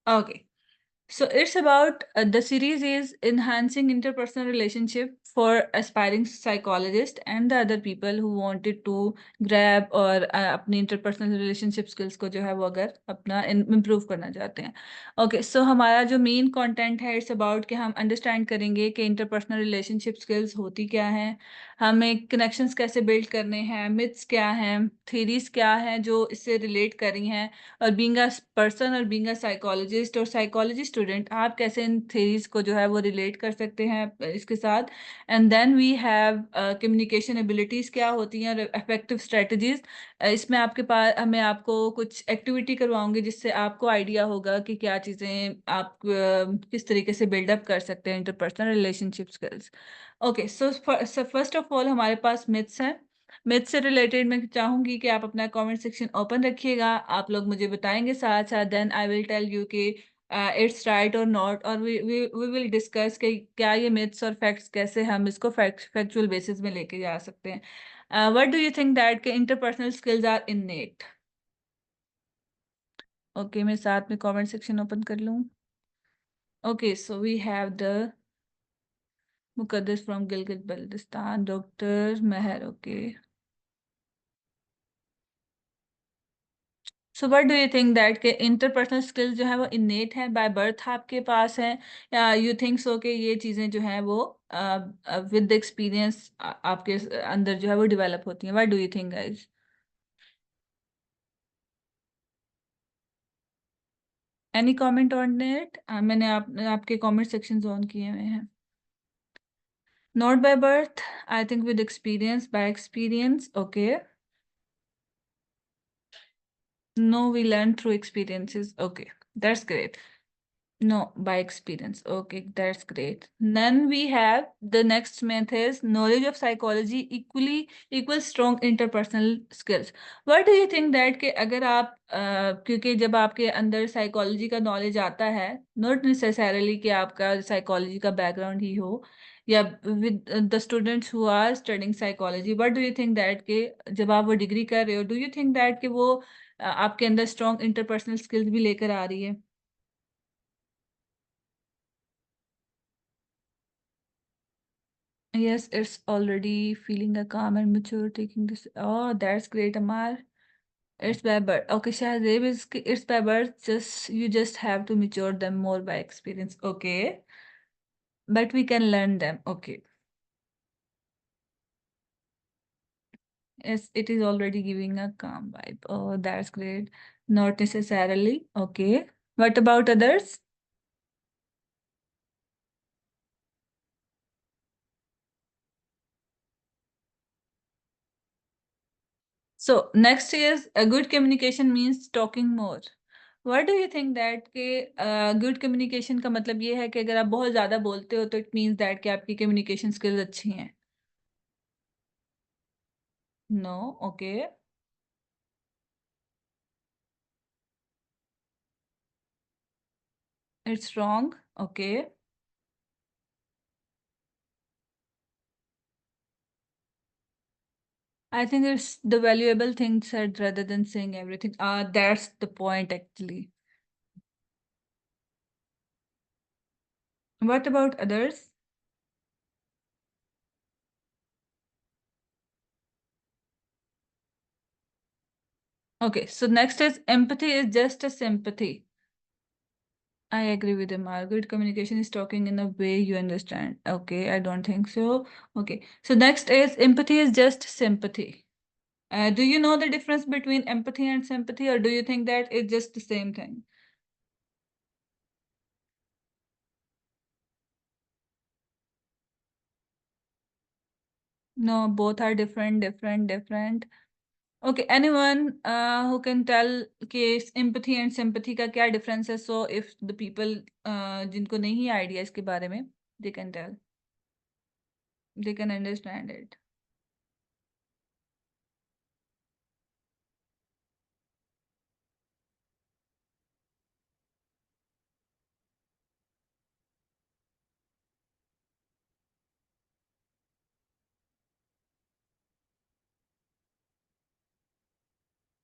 Okay. So it's about the series is enhancing interpersonal relationship for aspiring psychologist and the other people who wanted to grab और अपनी interpersonal relationship skills को जो है वो अगर अपना improve करना चाहते हैं. Okay, so हमारा जो main content है it's about कि हम understand करेंगे कि interpersonal relationship skills होती क्या हैं, हमें connections कैसे build करने हैं, myths क्या हैं, theories क्या हैं जो इससे relate कर रही हैं, और बीइंग अ पर्सन और बीइंग अ साइकोलॉजिस्ट और साइकोलॉजी स्टूडेंट आप कैसे इन थेरीज को जो है वो रिलेट कर सकते हैं इसके साथ. And then we have communication abilities क्या होती हैं और इफेक्टिव स्ट्रेटजीज. इसमें आपके पास मैं आपको कुछ एक्टिविटी करवाऊंगी जिससे आपको आइडिया होगा कि क्या चीज़ें आप किस तरीके से बिल्डअप कर सकते हैं interpersonal relationship skills. Okay, so first of all हमारे पास मिथ्स हैं. मिथ से रिलेटेड मैं चाहूंगी कि आप अपना कमेंट सेक्शन ओपन रखिएगा, आप लोग मुझे बताएंगे साथ साथ, then I will tell you कि इट्स राइट और नॉट, और वी विल डिस्कस कि क्या ये मिथ्स और फैक्ट्स कैसे हम इसको फैक्चुअल बेसिस में लेके जा सकते हैं. What do you think that के interpersonal skills are innate? Okay, मैं साथ में कमेंट सेक्शन ओपन कर लूँ. Okay, so we have the Muqaddas from Gilgit Baltistan, doctor Mehar. Okay, so what do you think that के इंटरपर्सनल स्किल्स जो है वो इनेट है, बाय बर्थ आपके पास है, या यू थिंक सो कि ये चीज़ें जो हैं वो विद एक्सपीरियंस आपके अंदर जो है वो डेवलप होती हैं? What do you think guys? Any comment on it? मैंने आपके कमेंट सेक्शंस ऑन किए हुए हैं. Not by birth, I think with experience, by experience. Okay, no, we learn through experiences. Okay, that's great. No, by experience. Okay, that's great. Then we have the next myth is knowledge of psychology equals strong interpersonal skills. What do you think that कि अगर आप क्योंकि जब आपके अंदर psychology का knowledge आता है, नॉट नेसेसरली कि आपका साइकोलॉजी का बैकग्राउंड ही हो, या with the students who are studying psychology, what do you think that कि जब आप वो डिग्री कर रहे हो, डू यू थिंक दैट कि वो आपके अंदर स्ट्रॉन्ग इंटरपर्सनल स्किल्स भी लेकर आ रही है? Yes, it's already feeling a calm and mature taking this. Oh, that's great, Amar. It's by birth. Okay, Shahzeb is it's by birth. Just you just have to mature them more by experience. Okay, but we can learn them. Okay, yes, it is already giving a calm vibe. Oh, that's great. Not necessarily. Okay. What about others? So next is a good communication means talking more. What do you think that कि good communication का मतलब ये है कि अगर आप बहुत ज़्यादा बोलते हो तो it means that कि आपकी communication skills अच्छी हैं? No, okay. It's wrong. Okay. I think it's the valuable thing said rather than saying everything. That's the point actually. What about others? Okay, so next is empathy is just a sympathy. I agree with him. Good communication is talking in a way you understand. Okay, I don't think so. Okay, so next is empathy is just sympathy. Do you know the difference between empathy and sympathy, or do you think that it's just the same thing? No, both are different, different, different. Okay, anyone who can tell कि empathy and sympathy का क्या difference है? So if the people जिनको नहीं idea इसके बारे में, they can tell, they can understand it.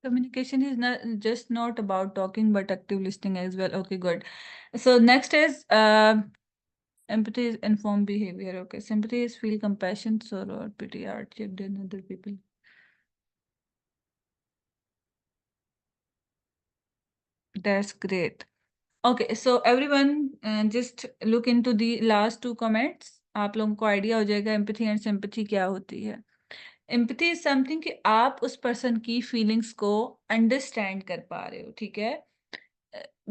Communication is not just not about talking, but active listening as well. Okay, good. So next is empathy is informed behavior. Okay, sympathy is feel compassion, sorrow, or pity, hardship in other people. That's great. Okay, so everyone, just look into the last two comments. आप लोगों को idea हो जाएगा empathy and sympathy क्या होती है. Empathy is something कि आप उस पर्सन की फीलिंग्स को अंडरस्टैंड कर पा रहे हो, ठीक है.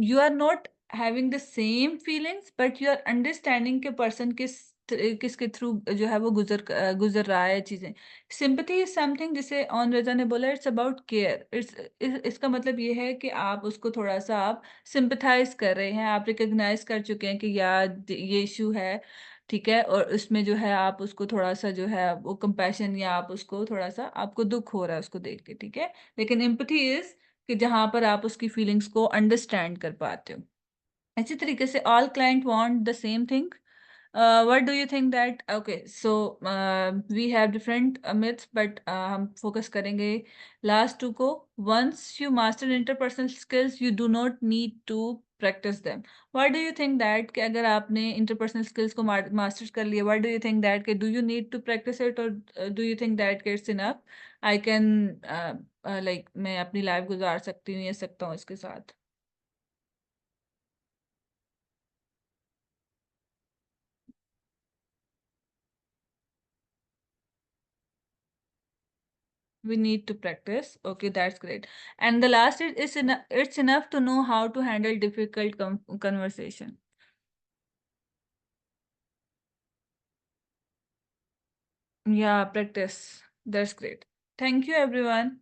You are not having the same feelings, but you are understanding के पर्सन किसके थ्रू जो है वो गुजर रहा है चीजें. सिंपैथी इज समथिंग, जिसे ऑन रजा ने बोला, इट्स अबाउट केयर. इसका मतलब ये है कि आप उसको थोड़ा सा आप सिंपथाइज कर रहे हैं, आप रिकॉग्नाइज कर चुके हैं कि यार ये इशू है, ठीक है, और उसमें जो है आप उसको थोड़ा सा जो है वो कंपैशन, या आप उसको थोड़ा सा आपको दुख हो रहा है उसको देख के, ठीक है. लेकिन एम्पैथी इज कि जहाँ पर आप उसकी फीलिंग्स को अंडरस्टैंड कर पाते हो. इसी तरीके से all client want the same thing. What do you think that? Okay, so we have different myths, but हम फोकस करेंगे लास्ट टू को. Once you master interpersonal skills you do not need to practise them. What do you think that कि अगर आपने interpersonal skills को master कर लिया, what do you think that कि do you need to practise it, और do you think that कि it's enough, I can like मैं अपनी लाइफ गुजार सकती हूँ, ये सकता हूँ इसके साथ. We need to practice. Okay, that's great. And the last is it's enough to know how to handle difficult conversation. Yeah, practice. That's great. Thank you everyone.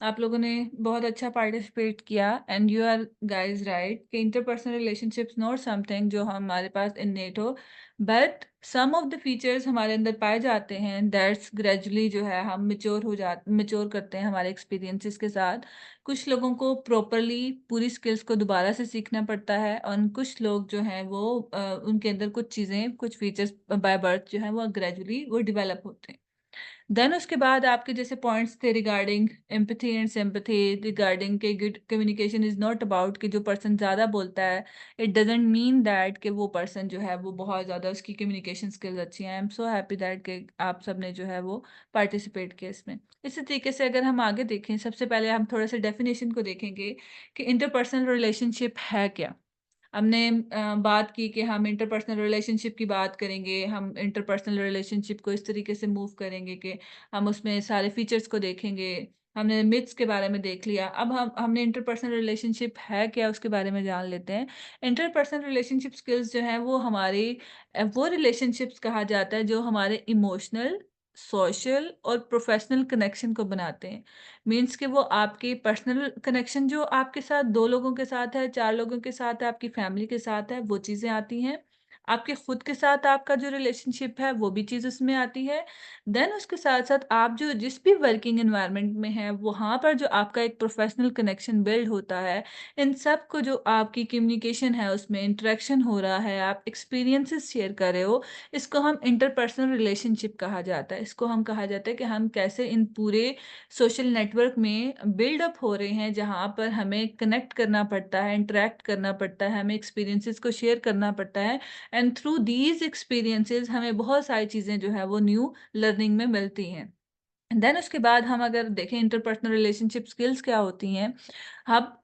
आप लोगों ने बहुत अच्छा पार्टिसिपेट किया, and you are guys right कि interpersonal relationships not something जो हमारे पास इननेट हो, but some of the features हमारे अंदर पाए जाते हैं, दैट्स ग्रेजुअली जो है हम मेच्योर करते हैं हमारे एक्सपीरियंसेस के साथ. कुछ लोगों को प्रॉपरली पूरी स्किल्स को दोबारा से सीखना पड़ता है, और कुछ लोग जो हैं वो उनके अंदर कुछ चीज़ें, कुछ फीचर्स बाय बर्थ जो है वो ग्रेजुअली वो डिवेलप होते हैं. देन उसके बाद आपके जैसे पॉइंट्स थे regarding empathy and sympathy, regarding के good communication is not about कि जो पर्सन ज़्यादा बोलता है, इट डजेंट मीन दैट कि वो पर्सन जो है वो बहुत ज़्यादा उसकी कम्युनिकेशन स्किल्स अच्छी हैं. I am so happy that कि आप सब ने जो है वो पार्टिसिपेट किया इसमें. इसी तरीके से अगर हम आगे देखें, सबसे पहले हम थोड़ा सा डेफिनेशन को देखेंगे कि इंटरपर्सनल रिलेशनशिप है क्या. हमने बात की कि हम इंटरपर्सनल रिलेशनशिप की बात करेंगे, हम इंटरपर्सनल रिलेशनशिप को इस तरीके से मूव करेंगे कि हम उसमें सारे फीचर्स को देखेंगे. हमने मिथ्स के बारे में देख लिया, अब हमने इंटरपर्सनल रिलेशनशिप है क्या उसके बारे में जान लेते हैं. इंटरपर्सनल रिलेशनशिप स्किल्स जो हैं वो हमारी वो रिलेशनशिप्स कहा जाता है जो हमारे इमोशनल, सोशल और प्रोफेशनल कनेक्शन को बनाते हैं. मीन्स कि वो आपके पर्सनल कनेक्शन जो आपके साथ 2 लोगों के साथ है, 4 लोगों के साथ है, आपकी फैमिली के साथ है, वो चीज़ें आती हैं. आपके खुद के साथ आपका जो रिलेशनशिप है, वो भी चीज़ उसमें आती है. देन उसके साथ-साथ आप जो जिस भी वर्किंग एनवायरनमेंट में हैं, वहाँ पर जो आपका एक प्रोफेशनल कनेक्शन बिल्ड होता है, इन सब को जो आपकी कम्युनिकेशन है, उसमें इंटरेक्शन हो रहा है, आप एक्सपीरियंसेस शेयर कर रहे हो, इसको हम इंटरपर्सनल रिलेशनशिप कहा जाता है. इसको हम कहा जाता है कि हम कैसे इन पूरे सोशल नेटवर्क में बिल्डअप हो रहे हैं, जहाँ पर हमें कनेक्ट करना पड़ता है, इंटरेक्ट करना पड़ता है, हमें एक्सपीरियंसेस को शेयर करना पड़ता है, एंड थ्रू दीज एक्सपीरियंसेस हमें बहुत सारी चीज़ें जो है वो न्यू लर्निंग में मिलती हैं. देन उसके बाद हम अगर देखें इंटरपर्सनल रिलेशनशिप स्किल्स क्या होती हैं. अब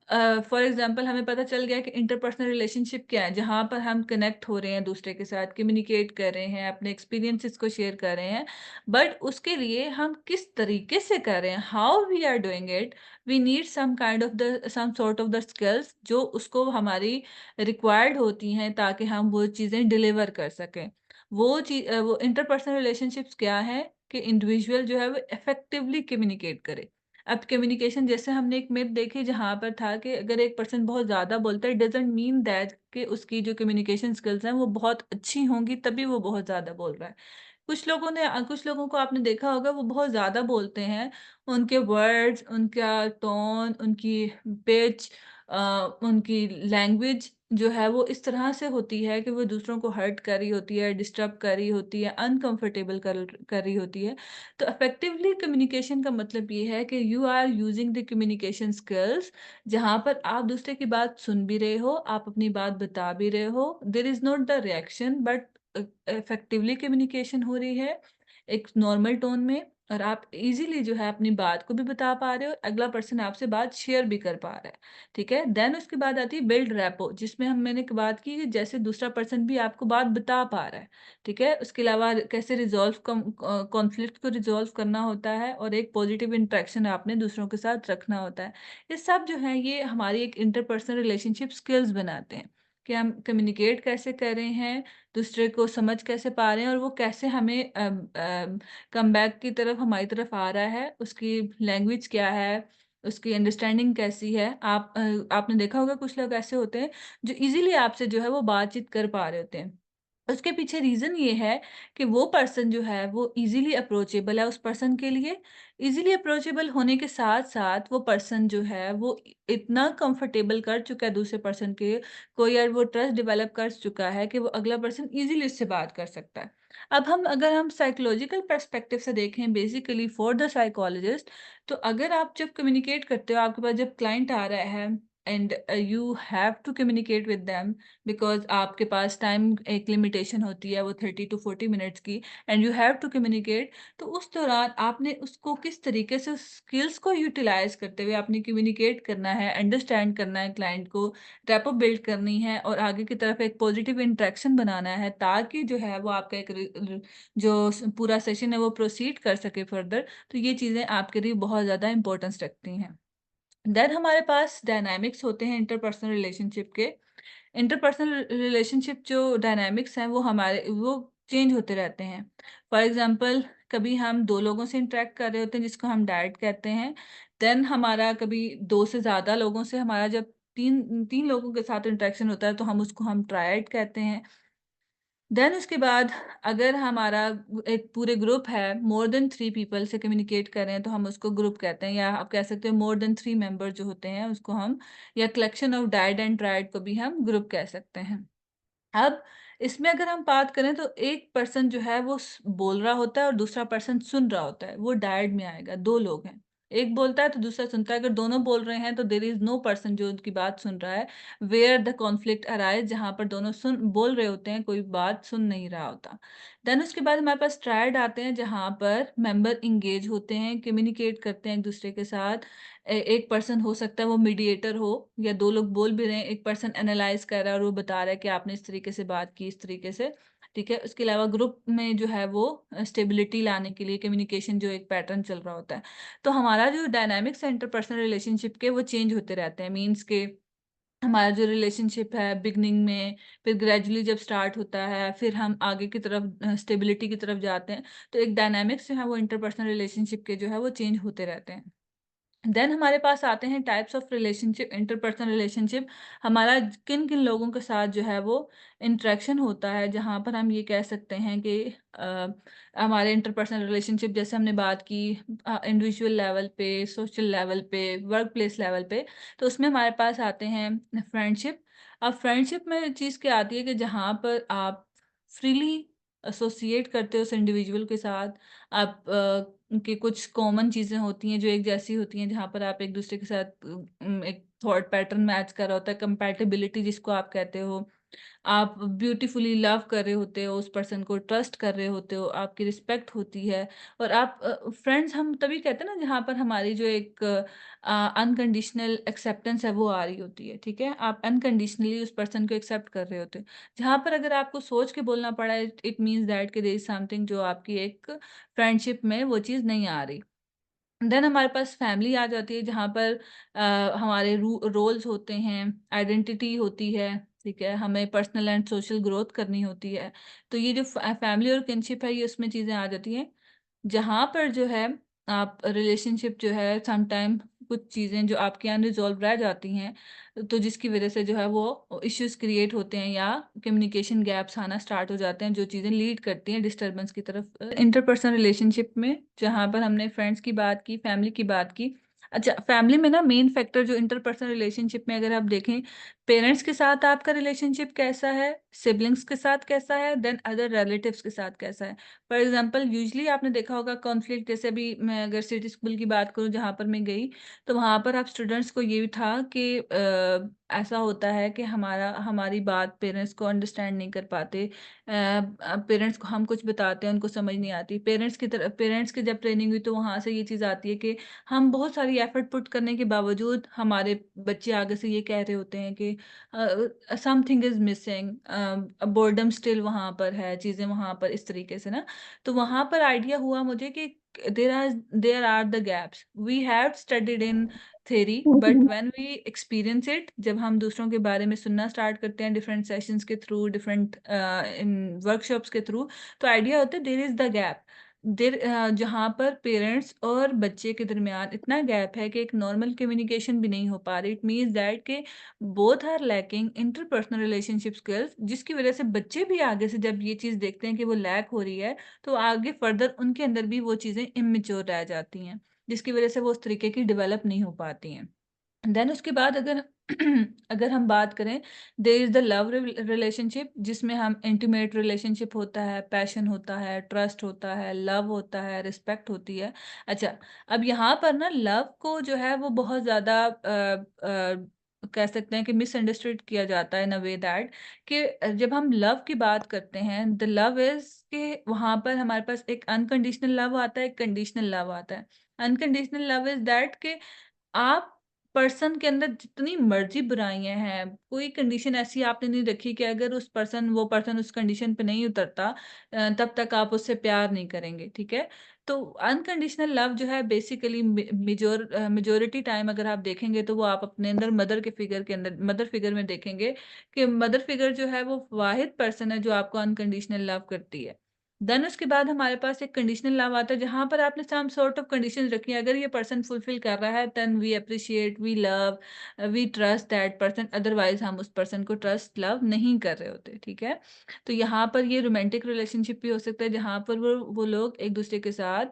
फॉर एग्जांपल हमें पता चल गया कि इंटरपर्सनल रिलेशनशिप क्या है, जहाँ पर हम कनेक्ट हो रहे हैं दूसरे के साथ, कम्युनिकेट कर रहे हैं, अपने एक्सपीरियंसेस को शेयर कर रहे हैं, बट उसके लिए हम किस तरीके से कर रहे हैं, how we are doing it. We need some kind of the some sort of the skills जो उसको हमारी रिक्वायर्ड होती हैं ताकि हम वो चीज़ें डिलीवर कर सकें. वो इंटरपर्सनल रिलेशनशिप्स क्या है कि इंडिविजुअल जो है वो इफेक्टिवली कम्युनिकेट करे. अब कम्युनिकेशन जैसे हमने एक मिथ देखी जहाँ पर था कि अगर एक पर्सन बहुत ज़्यादा बोलता है, इट डजंट मीन दैट कि उसकी जो कम्युनिकेशन स्किल्स हैं वो बहुत अच्छी होंगी तभी वो बहुत ज़्यादा बोल रहा है. कुछ लोगों को आपने देखा होगा वो बहुत ज़्यादा बोलते हैं. उनके वर्ड्स, उनका टोन, उनकी पिच, उनकी लैंग्वेज जो है वो इस तरह से होती है कि वो दूसरों को हर्ट कर रही होती है, डिस्टर्ब कर रही होती है, अनकंफर्टेबल कर रही होती है। तो इफेक्टिवली कम्युनिकेशन का मतलब ये है कि you are using the communication skills, जहाँ पर आप दूसरे की बात सुन भी रहे हो, आप अपनी बात बता भी रहे हो। There is not the reaction, but effectively communication हो रही है एक नॉर्मल टोन में, और आप इज़िली जो है अपनी बात को भी बता पा रहे हो, अगला पर्सन आपसे बात शेयर भी कर पा रहा है। ठीक है? देन उसके बाद आती है बिल्ड रैपो, जिसमें मैंने एक बात की कि जैसे दूसरा पर्सन भी आपको बात बता पा रहा है। ठीक है? उसके अलावा कैसे कॉन्फ्लिक्ट को रिज़ॉल्व करना होता है, और एक पॉजिटिव इंटरेक्शन आपने दूसरों के साथ रखना होता है। ये सब जो है ये हमारी एक इंटरपर्सनल रिलेशनशिप स्किल्स बनाते हैं, कि हम कम्युनिकेट कैसे कर रहे हैं, दूसरे को समझ कैसे पा रहे हैं, और वो कैसे हमें कमबैक की तरफ हमारी तरफ आ रहा है, उसकी लैंग्वेज क्या है, उसकी अंडरस्टैंडिंग कैसी है। आपने देखा होगा कुछ लोग ऐसे होते हैं जो इज़िली आपसे जो है वो बातचीत कर पा रहे होते हैं। उसके पीछे रीज़न ये है कि वो पर्सन जो है वो ईज़िली अप्रोचेबल है उस पर्सन के लिए। ईज़िली अप्रोचेबल होने के साथ-साथ वो पर्सन जो है वो इतना कंफर्टेबल कर चुका है दूसरे पर्सन के को, या वो ट्रस्ट डेवलप कर चुका है कि वो अगला पर्सन ईज़िली उससे बात कर सकता है। अब अगर हम साइकोलॉजिकल पर्सपेक्टिव से देखें, बेसिकली फॉर द साइकोलॉजिस्ट, तो अगर आप जब कम्युनिकेट करते हो, आपके पास जब क्लाइंट आ रहा है and you have to communicate with them, because आपके पास टाइम एक लिमिटेशन होती है वो 30 टू 40 मिनट्स की, and you have to communicate. तो उस दौरान आपने उसको किस तरीके से स्किल्स को यूटिलाइज़ करते हुए आपने कम्युनिकेट करना है, अंडरस्टैंड करना है क्लाइंट को, रैपो बिल्ड करनी है, और आगे की तरफ एक पॉजिटिव इंटरेक्शन बनाना है, ताकि जो है वो आपका एक जो पूरा सेशन है वो प्रोसीड कर सके फर्दर। तो ये चीज़ें आपके लिए बहुत ज़्यादा इंपॉर्टेंस रखती हैं। देन हमारे पास डायनामिक्स होते हैं इंटरपर्सनल रिलेशनशिप के। इंटरपर्सनल रिलेशनशिप जो डायनामिक्स हैं वो चेंज होते रहते हैं। फॉर एग्ज़ाम्पल, कभी हम 2 लोगों से इंटरैक्ट कर रहे होते हैं जिसको हम डायट कहते हैं। देन हमारा कभी 2 से ज़्यादा लोगों से हमारा जब 3 लोगों के साथ इंटरेक्शन होता है तो हम ट्रायड कहते हैं। देन उसके बाद अगर हमारा एक पूरे ग्रुप है, मोर देन 3 पीपल से कम्युनिकेट कर रहे हैं, तो हम उसको ग्रुप कहते हैं, या आप कह सकते हो मोर देन 3 मेंबर जो होते हैं उसको हम, या collection of dyad and triad को भी हम ग्रुप कह सकते हैं। अब इसमें अगर हम बात करें तो एक पर्सन जो है वो बोल रहा होता है और दूसरा पर्सन सुन रहा होता है, वो डायड में आएगा। 2 लोग हैं, एक बोलता है तो दूसरा सुनता है। अगर दोनों बोल रहे हैं तो देयर इज नो पर्सन जो उनकी बात सुन रहा है। वेयर द कॉन्फ्लिक्ट अराइज, जहां पर दोनों सुन बोल रहे होते हैं, कोई बात सुन नहीं रहा होता। देन उसके बाद हमारे पास ट्रायड आते हैं, जहां पर मेंबर इंगेज होते हैं, कम्युनिकेट करते हैं एक दूसरे के साथ। एक पर्सन हो सकता है वो मीडिएटर हो, या 2 लोग बोल भी रहे हैं, एक पर्सन एनालाइज़ कर रहा है और वो बता रहा है कि आपने इस तरीके से बात की, इस तरीके से, ठीक है? उसके अलावा ग्रुप में जो है वो स्टेबिलिटी लाने के लिए कम्युनिकेशन जो एक पैटर्न चल रहा होता है। तो हमारा जो डायनामिक्स है इंटरपर्सनल रिलेशनशिप के, वो चेंज होते रहते हैं। मीन्स के हमारा जो रिलेशनशिप है बिगिनिंग में, फिर ग्रेजुअली जब स्टार्ट होता है, फिर हम आगे की तरफ स्टेबिलिटी की तरफ जाते हैं। तो एक डायनामिक्स जो है वो इंटरपर्सनल रिलेशनशिप के जो है वो चेंज होते रहते हैं। देन हमारे पास आते हैं types of relationship, interpersonal relationship. हमारा किन किन लोगों के साथ जो है वो इंटरेक्शन होता है, जहाँ पर हम ये कह सकते हैं कि हमारे इंटरपर्सनल रिलेशनशिप, जैसे हमने बात की इंडिविजुअल लेवल पे, सोशल लेवल पे, वर्क प्लेस लेवल पे, तो उसमें हमारे पास आते हैं फ्रेंडशिप। अब फ्रेंडशिप में चीज़ क्या आती है कि जहाँ पर आप फ्रीली एसोसिएट करते हो उस इंडिविजुअल के साथ। आप कि कुछ कॉमन चीज़ें होती हैं जो एक जैसी होती हैं, जहाँ पर आप एक दूसरे के साथ एक थॉट पैटर्न मैच कर रहा होता है, कंपैटिबिलिटी जिसको आप कहते हो। आप ब्यूटीफुली लव कर रहे होते हो, उस पर्सन को ट्रस्ट कर रहे होते हो, आपकी रिस्पेक्ट होती है, और आप फ्रेंड्स हम तभी कहते हैं ना जहाँ पर हमारी जो एक अनकंडीशनल एक्सेप्टेंस है वो आ रही होती है, ठीक है? आप अनकंडीशनली उस पर्सन को एक्सेप्ट कर रहे होते हो। जहाँ पर अगर आपको सोच के बोलना पड़ा है, इट मीन्स दैट कि देयर इज़ समथिंग जो आपकी एक फ्रेंडशिप में वो चीज़ नहीं आ रही। देन हमारे पास फैमिली आ जाती है, जहाँ पर हमारे रोल्स होते हैं, आइडेंटिटी होती है, ठीक है? हमें पर्सनल एंड सोशल ग्रोथ करनी होती है। तो ये जो फैमिली और किनशिप है, ये उसमें चीज़ें आ जाती हैं। जहाँ पर जो है आप रिलेशनशिप जो है सम टाइम कुछ चीज़ें जो आपके अनरिज़ॉल्व रह जाती हैं, तो जिसकी वज़ह से जो है वो इश्यूज़ क्रिएट होते हैं, या कम्युनिकेशन गैप्स आना स्टार्ट हो जाते हैं, जो चीज़ें लीड करती हैं डिस्टर्बेंस की तरफ। इंटरपर्सनल रिलेशनशिप में जहाँ पर हमने फ्रेंड्स की बात की, फैमिली की बात की, अच्छा, फैमिली में ना मेन फैक्टर जो इंटरपर्सनल रिलेशनशिप में अगर आप देखें, पेरेंट्स के साथ आपका रिलेशनशिप कैसा है, सिबलिंग्स के साथ कैसा है, देन अदर रिलेटिव्स के साथ कैसा है। फॉर एग्जांपल यूजुअली आपने देखा होगा कॉन्फ्लिक्ट, जैसे अभी मैं अगर सिटी स्कूल की बात करूँ जहाँ पर मैं गई, तो वहाँ पर आप स्टूडेंट्स को ये भी था कि ऐसा होता है कि हमारी बात पेरेंट्स को अंडरस्टैंड नहीं कर पाते। पेरेंट्स को हम कुछ बताते हैं, उनको समझ नहीं आती। पेरेंट्स की जब ट्रेनिंग हुई तो वहाँ से ये चीज़ आती है कि हम बहुत सारी एफर्ट पुट करने के बावजूद हमारे बच्चे आगे से ये कह रहे होते हैं कि something is missing, boredom still वहाँ पर है, चीज़ें वहाँ पर इस तरीके से ना। तो वहाँ पर आइडिया हुआ मुझे कि there are the gaps we have studied in theory, but when we experience it, जब हम दूसरों के बारे में सुनना स्टार्ट करते हैं डिफरेंट सेशंस के थ्रू, डिफरेंट इन वर्कशॉप्स के थ्रू, तो आइडिया होता है देयर इज द गैप। जहाँ पर पेरेंट्स और बच्चे के दरमियान इतना गैप है कि एक नॉर्मल कम्युनिकेशन भी नहीं हो पा रही। इट मीन्स दैट कि both are lacking interpersonal relationship skills, जिसकी वजह से बच्चे भी आगे से जब ये चीज़ देखते हैं कि वो लैक हो रही है, तो आगे फर्दर उनके अंदर भी वो चीज़ें इमेच्योर रह जाती हैं, जिसकी वजह से वो उस तरीके की डेवलप नहीं हो पाती हैं। देन उसके बाद अगर अगर हम बात करें, there is the love relationship, जिसमें हम इंटीमेट रिलेशनशिप होता है, पैशन होता है, ट्रस्ट होता है, लव होता है, रिस्पेक्ट होती है। अच्छा, अब यहाँ पर ना लव को जो है वो बहुत ज़्यादा कह सकते हैं कि मिसअंडरस्टूड किया जाता है इन अ वे दैट कि जब हम लव की बात करते हैं, द लव इज के वहाँ पर हमारे पास एक अनकंडीशनल लव आता है, एक कंडीशनल लव आता है। अनकंडीशनल लव इज दैट के आप पर्सन के अंदर जितनी मर्ज़ी बुराइयाँ हैं, कोई कंडीशन ऐसी आपने नहीं रखी कि अगर वो पर्सन उस कंडीशन पे नहीं उतरता, तब तक आप उससे प्यार नहीं करेंगे, ठीक है? तो अनकंडीशनल लव जो है बेसिकली मेजॉरिटी टाइम अगर आप देखेंगे तो वो आप अपने अंदर मदर फिगर में देखेंगे कि मदर फिगर जो है वो वाहिद पर्सन है जो आपको अनकंडीशनल लव करती है। देन उसके बाद हमारे पास एक कंडीशनल लव आता है जहाँ पर आपने सम सॉर्ट ऑफ कंडीशंस रखी है। अगर ये पर्सन फुलफिल कर रहा है then we appreciate, we love, we trust that person, otherwise हम उस पर्सन को ट्रस्ट लव नहीं कर रहे होते, ठीक है? तो यहाँ पर ये रोमांटिक रिलेशनशिप भी हो सकता है जहाँ पर वो लोग एक दूसरे के साथ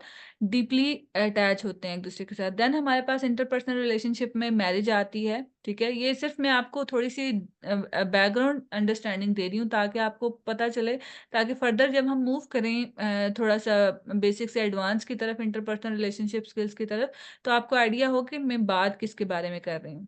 डीपली अटैच होते हैं एक दूसरे के साथ। देन हमारे पास इंटरपर्सनल रिलेशनशिप में मैरिज आती है, ठीक है? ये सिर्फ मैं आपको थोड़ी सी बैकग्राउंड अंडरस्टैंडिंग दे रही हूँ ताकि आपको पता चले, ताकि फर्दर जब हम मूव करें थोड़ा-सा बेसिक से एडवांस की तरफ, इंटरपर्सनल रिलेशनशिप स्किल्स की तरफ, तो आपको आइडिया हो कि मैं बात किसके बारे में कर रही हूँ।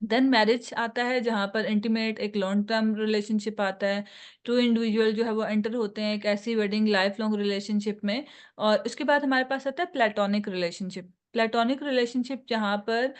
देन मैरिज आता है जहाँ पर इंटीमेट एक लॉन्ग टर्म रिलेशनशिप आता है। 2 इंडिविजुअल जो है वो एंटर होते हैं एक ऐसी वेडिंग लाइफ लॉन्ग रिलेशनशिप में। और उसके बाद हमारे पास आता है प्लेटोनिक रिलेशनशिप। प्लेटोनिक रिलेशनशिप जहाँ पर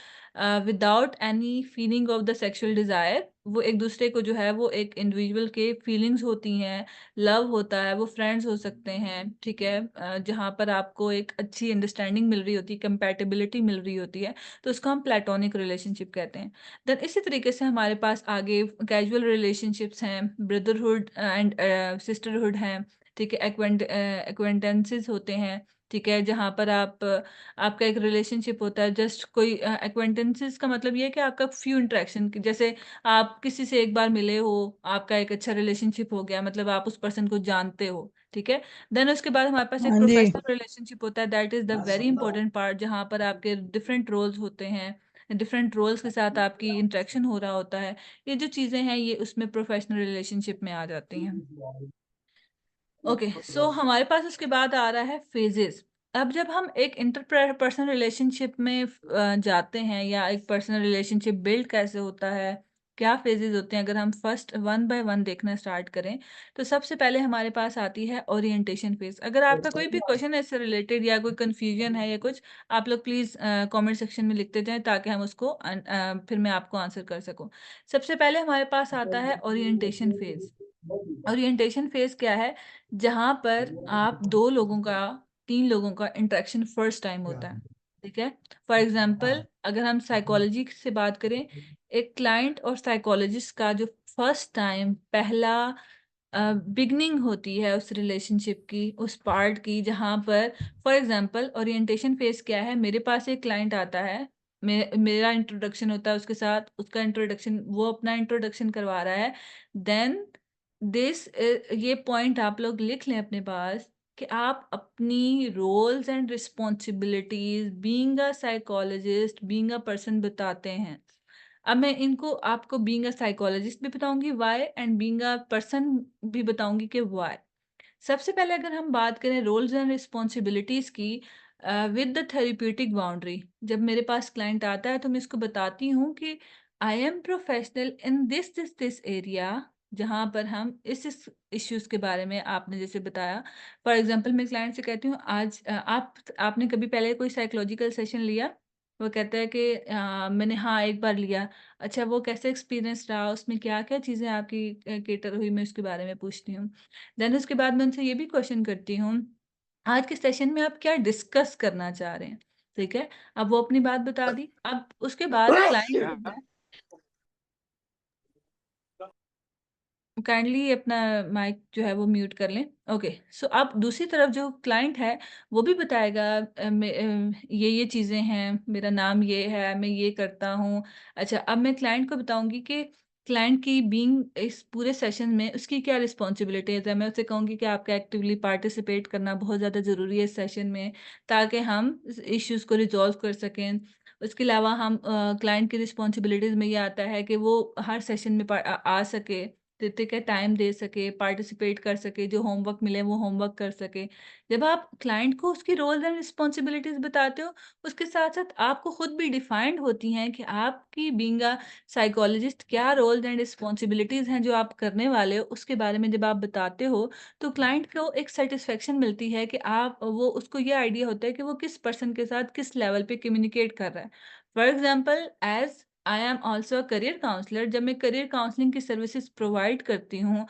without any feeling of the sexual desire, वो एक दूसरे को जो है वो एक इंडिविजुअल के फीलिंग्स होती हैं, लव होता है, वो फ्रेंड्स हो सकते हैं, ठीक है? जहाँ पर आपको एक अच्छी अंडरस्टैंडिंग मिल रही होती है, कंपैटिबिलिटी मिल रही होती है, तो उसको हम प्लेटोनिक रिलेशनशिप कहते हैं। देन इसी तरीके से हमारे पास आगे कैजुअल रिलेशनशिप्स हैं, ब्रदरहुड एंड सिस्टरहुड हैं, ठीक है? एक्वेंटेंसेस होते हैं, ठीक है? जहाँ पर आपका एक रिलेशनशिप होता है, जस्ट कोई एक्वेंटेंसेस का मतलब ये है कि आपका फ्यू इंटरेक्शन, जैसे आप किसी से एक बार मिले हो, आपका एक अच्छा रिलेशनशिप हो गया, मतलब आप उस पर्सन को जानते हो, ठीक है? देन उसके बाद हमारे पास एक हाँ जी। प्रोफेशनल रिलेशनशिप होता है, that is the very important part, जहाँ पर आपके डिफरेंट रोल्स होते हैं, डिफरेंट रोल्स के साथ आपकी इंटरेक्शन हो रहा होता है। ये जो चीज़ें हैं ये उसमें प्रोफेशनल रिलेशनशिप में आ जाती हैं। ओके, सो हमारे पास उसके बाद आ रहा है फेजेस। अब जब हम एक पर्सनल रिलेशनशिप में जाते हैं, या एक पर्सनल रिलेशनशिप बिल्ड कैसे होता है, क्या फेजेस होते हैं, अगर हम फर्स्ट वन बाय वन देखना स्टार्ट करें, तो सबसे पहले हमारे पास आती है ओरिएंटेशन फेज। अगर आपका कोई भी क्वेश्चन है इससे रिलेटेड, या कोई कंफ्यूजन है या कुछ, आप लोग प्लीज़ कमेंट सेक्शन में लिखते जाएं ताकि हम उसको फिर मैं आपको आंसर कर सकूं। सबसे पहले हमारे पास आता है ओरिएंटेशन फेज। ओरिएंटेशन फेज क्या है? जहाँ पर आप 2 लोगों का, 3 लोगों का इंटरेक्शन फर्स्ट टाइम होता है, ठीक है? फॉर एग्ज़ाम्पल अगर हम साइकोलॉजी से बात करें, एक क्लाइंट और साइकोलॉजिस्ट का जो फर्स्ट टाइम पहला बिगिनिंग होती है उस रिलेशनशिप की, उस पार्ट की, जहाँ पर फॉर एग्ज़ाम्पल ओरिएंटेशन फेज क्या है? मेरे पास एक क्लाइंट आता है, मेरा इंट्रोडक्शन होता है उसके साथ, उसका इंट्रोडक्शन, वो अपना इंट्रोडक्शन करवा रहा है। देन ये पॉइंट आप लोग लिख लें अपने पास। कि आप अपनी roles and responsibilities being a psychologist, being a person बताते हैं। अब मैं इनको आपको बीइंग अ साइकोलॉजिस्ट भी बताऊंगी why, and being a person भी बताऊंगी कि व्हाई। सबसे पहले अगर हम बात करें रोल्स एंड रिस्पॉन्सिबिलिटीज की विद द थेरेप्यूटिक बाउंड्री, जब मेरे पास क्लाइंट आता है तो मैं इसको बताती हूँ कि I am professional in this area, जहाँ पर हम इस इश्यूज के बारे में आपने जैसे बताया। फॉर एग्जांपल मैं क्लाइंट से कहती हूँ आज आपने कभी पहले कोई साइकोलॉजिकल सेशन लिया? वो कहता है कि मैंने हाँ एक बार लिया। अच्छा, वो कैसा एक्सपीरियंस रहा, उसमें क्या क्या चीज़ें आपकी केटर हुई, मैं उसके बारे में पूछती हूँ। देन उसके बाद मैं उनसे ये भी क्वेश्चन करती हूँ, आज के सेशन में आप क्या डिस्कस करना चाह रहे हैं? ठीक है? अब वो अपनी बात बता दी। अब उसके बाद क्लाइंट जो है, काइंडली अपना माइक जो है वो म्यूट कर लें। ओके, सो अब दूसरी तरफ जो क्लाइंट है वो भी बताएगा ये चीज़ें हैं, मेरा नाम ये है, मैं ये करता हूँ। अच्छा, अब मैं क्लाइंट को बताऊँगी कि क्लाइंट की बीइंग इस पूरे सेशन में उसकी क्या रिस्पॉन्सिबिलिटीज़ है। मैं उससे कहूँगी कि आपका एक्टिवली पार्टिसिपेट करना बहुत ज़्यादा ज़रूरी है इस सेशन में, ताकि हम इस इश्यूज़ को रिज़ॉल्व कर सकें। उसके अलावा हम क्लाइंट की रिस्पॉन्सिबिलिटीज़ में ये आता है कि वो हर सेशन में आ सके, देते के टाइम दे सके, पार्टिसिपेट कर सके, जो होमवर्क मिले वो होमवर्क कर सके। जब आप क्लाइंट को उसकी रोल्स एंड रिस्पॉन्सिबिलिटीज़ बताते हो, उसके साथ-साथ आपको खुद भी डिफाइंड होती हैं कि आपकी बीइंग अ साइकोलॉजिस्ट क्या रोल्स एंड रिस्पॉन्सिबिलिटीज़ हैं जो आप करने वाले हो, उसके बारे में जब आप बताते हो, तो क्लाइंट को एक सैटिस्फैक्शन मिलती है कि आप वो उसको ये आइडिया होता है कि वो किस पर्सन के साथ किस लेवल पे कम्युनिकेट कर रहा है। For example as I am also a career counsellor, जब मैं करियर काउंसलिंग की सर्विसेज प्रोवाइड करती हूँ,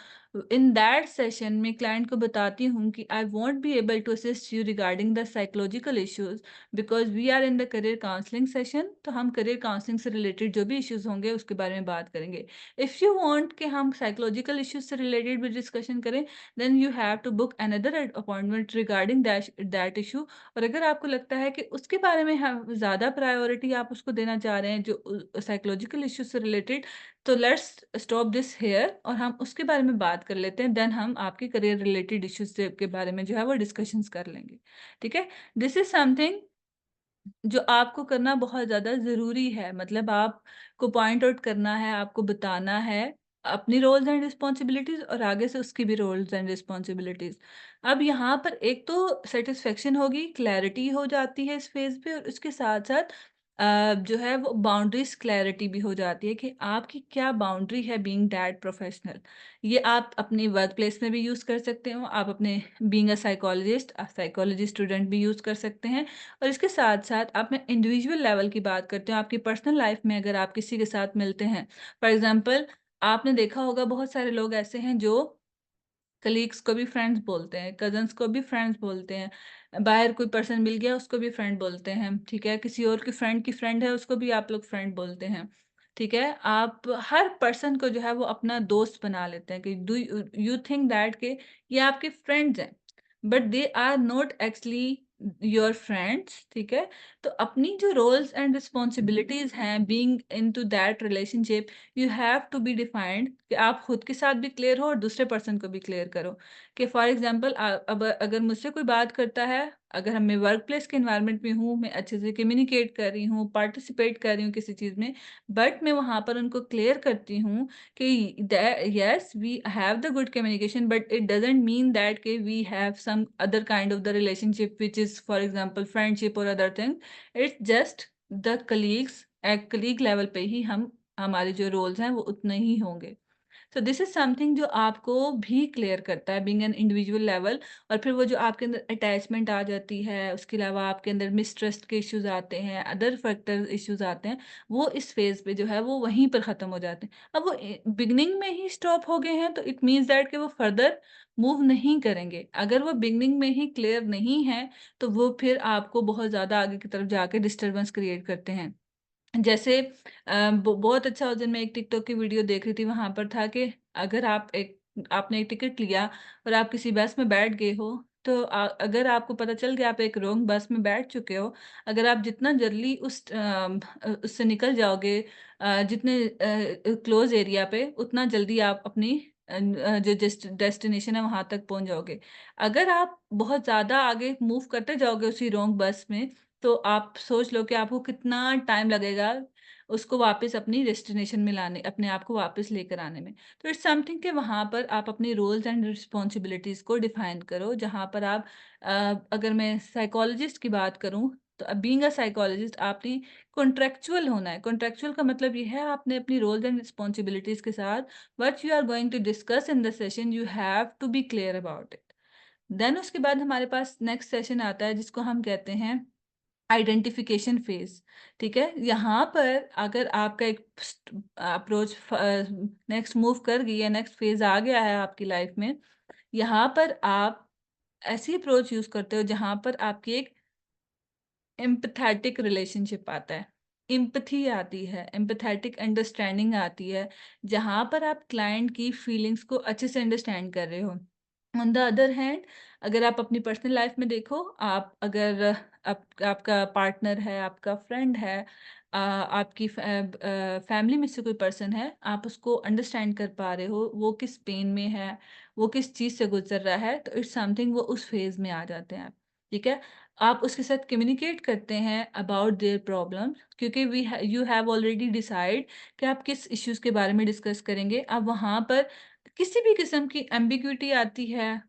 इन दैट सेशन में क्लाइंट को बताती हूँ कि I won't be able to assist you regarding the psychological issues, because we are in the career counselling session. तो हम करियर काउंसलिंग से रिलेटेड जो भी इश्यूज होंगे उसके बारे में बात करेंगे। इफ़ यू वांट कि हम साइकोलॉजिकल इश्यूज से रिलेटेड भी डिस्कशन करें, then you have to book another appointment regarding that issue. और अगर आपको लगता है कि उसके बारे में हम ज़्यादा प्रायोरिटी आप उसको देना चाह रहे हैं जो साइकोलॉजिकल इश्यूज से रिलेटेड, तो लेट्स स्टॉप दिस हेयर और हम उसके बारे में बात कर लेते हैं। देन हम आपके करियर रिलेटेड इश्यूज के बारे में जो है वो डिस्कशंस कर लेंगे। ठीक है? दिस इज समथिंग जो आपको करना बहुत ज़्यादा ज़रूरी है। मतलब आपको पॉइंट आउट करना है, आपको बताना है अपनी रोल्स एंड रिस्पॉन्सिबिलिटीज़ और आगे से उसकी भी रोल्स एंड रिस्पॉन्सिबिलिटीज़। अब यहाँ पर एक तो सैटिस्फैक्शन होगी, क्लैरिटी हो जाती है इस फ़ेज़ पे, और उसके साथ-साथ जो है वो बाउंड्रीज़ क्लैरिटी भी हो जाती है कि आपकी क्या बाउंड्री है बीइंग दैट प्रोफेशनल। ये आप अपनी वर्क प्लेस में भी यूज़ कर सकते हो, आप अपने being a psychologist, psychology student भी यूज़ कर सकते हैं। और इसके साथ-साथ आप मैं इंडिविजुअल लेवल की बात करते हो, आपकी पर्सनल लाइफ में अगर आप किसी के साथ मिलते हैं, फॉर एग्ज़ाम्पल आपने देखा होगा बहुत सारे लोग ऐसे हैं जो कलीग्स को भी फ्रेंड्स बोलते हैं, कज़न्स को भी फ्रेंड्स बोलते हैं, बाहर कोई पर्सन मिल गया उसको भी फ्रेंड बोलते हैं, ठीक है? किसी और की फ्रेंड है उसको भी आप लोग फ्रेंड बोलते हैं, ठीक है? आप हर पर्सन को जो है वो अपना दोस्त बना लेते हैं कि do you you think that कि ये आपके फ्रेंड्स हैं, but they are not actually your friends, ठीक है? तो अपनी जो रोल्स एंड रिस्पॉन्सिबिलिटीज़ हैं being into that relationship, you have to be defined कि आप खुद के साथ भी क्लियर हो और दूसरे पर्सन को भी क्लियर करो। कि फॉर एग्जांपल अब अगर मुझसे कोई बात करता है, अगर मैं वर्क प्लेस के एनवायरनमेंट में हूँ, मैं अच्छे से कम्युनिकेट कर रही हूँ, पार्टिसिपेट कर रही हूँ किसी चीज़ में, बट मैं वहाँ पर उनको क्लियर करती हूँ कि yes we have the good communication, but it doesn't mean that कि we have some other kind of the relationship which is for example friendship और other thing. It's just the colleagues, at colleague level पे ही हम हमारे जो roles हैं वो उतने ही होंगे। सो दिस इज समथिंग जो आपको भी क्लियर करता है बीइंग एन इंडिविजुअल लेवल। और फिर वो जो आपके अंदर अटैचमेंट आ जाती है, उसके अलावा आपके अंदर मिसट्रस्ट के इश्यूज आते हैं, अदर फैक्टर इश्यूज आते हैं, वो इस फेज पे जो है वो वहीं पर ख़त्म हो जाते हैं। अब वो बिगनिंग में ही स्टॉप हो गए हैं तो इट मीन्स दैट कि वो फर्दर मूव नहीं करेंगे। अगर वो बिगनिंग में ही क्लियर नहीं है तो वो फिर आपको बहुत ज़्यादा आगे की तरफ जाके डिस्टर्बेंस क्रिएट करते हैं। जैसे बहुत अच्छा उस दिन मैं एक टिकटॉक की वीडियो देख रही थी, वहाँ पर था कि अगर आपने एक टिकट लिया और आप किसी बस में बैठ गए हो, तो अगर आपको पता चल गया आप एक रॉन्ग बस में बैठ चुके हो, अगर आप जितना जल्दी उससे निकल जाओगे जितने क्लोज एरिया पे, उतना जल्दी आप अपनी जो डेस्टिनेशन है वहाँ तक पहुँच जाओगे। अगर आप बहुत ज़्यादा आगे मूव करते जाओगे उसी रॉन्ग बस में, तो आप सोच लो कि आपको कितना टाइम लगेगा उसको वापस अपनी डेस्टिनेशन में लाने, अपने आप को वापस लेकर आने में। तो इट्स समथिंग कि वहाँ पर आप अपनी रोल्स एंड रिस्पॉन्सिबिलिटीज़ को डिफाइन करो, जहाँ पर आप अगर मैं साइकोलॉजिस्ट की बात करूँ, तो बीइंग अ साइकोलॉजिस्ट आपने कॉन्ट्रैक्चुअल होना है। कॉन्ट्रैक्चुअल का मतलब ये है आपने अपनी रोल्स एंड रिस्पॉन्सिबिलिटीज़ के साथ what you are going to discuss in the session you have to be clear about it. Then उसके बाद हमारे पास नेक्स्ट सेशन आता है जिसको हम कहते हैं आइडेंटिफिकेशन फेज। ठीक है, यहाँ पर अगर आपका एक अप्रोच नेक्स्ट मूव कर गई है, नेक्स्ट फेज आ गया है आपकी लाइफ में, यहाँ पर आप ऐसी अप्रोच यूज करते हो जहाँ पर आपकी एक एम्पैथेटिक रिलेशनशिप आता है, एम्पैथी आती है, एम्पैथेटिक अंडरस्टैंडिंग आती है, जहाँ पर आप क्लाइंट की फीलिंग्स को अच्छे से अंडरस्टैंड कर रहे हो। ऑन द अदर हैंड, अगर आप अपनी पर्सनल लाइफ में देखो, आप अगर आपका पार्टनर है, आपका फ्रेंड है, आपकी फैमिली में से कोई पर्सन है, आप उसको अंडरस्टैंड कर पा रहे हो, वो किस पेन में है, वो किस चीज़ से गुजर रहा है, तो इट्स समथिंग वो उस फेज में आ जाते हैं। ठीक है, आप उसके साथ कम्युनिकेट करते हैं अबाउट देयर प्रॉब्लम्स, क्योंकि we you have already decide कि आप किस इश्यूज के बारे में डिस्कस करेंगे। अब वहाँ पर किसी भी किस्म की एम्बिग्युइटी आती है,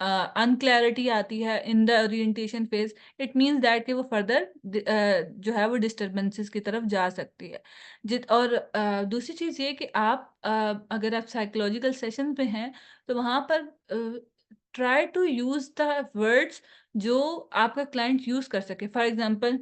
अनक्लैरिटी आती है in the orientation phase, it means that कि वो फर्दर जो है वो डिस्टर्बेंसेस की तरफ जा सकती है। और दूसरी चीज़ ये कि आप अगर आप साइकोलॉजिकल सेशन पे हैं, तो वहाँ पर try to use the words जो आपका क्लाइंट यूज़ कर सके। फॉर एग्जांपल,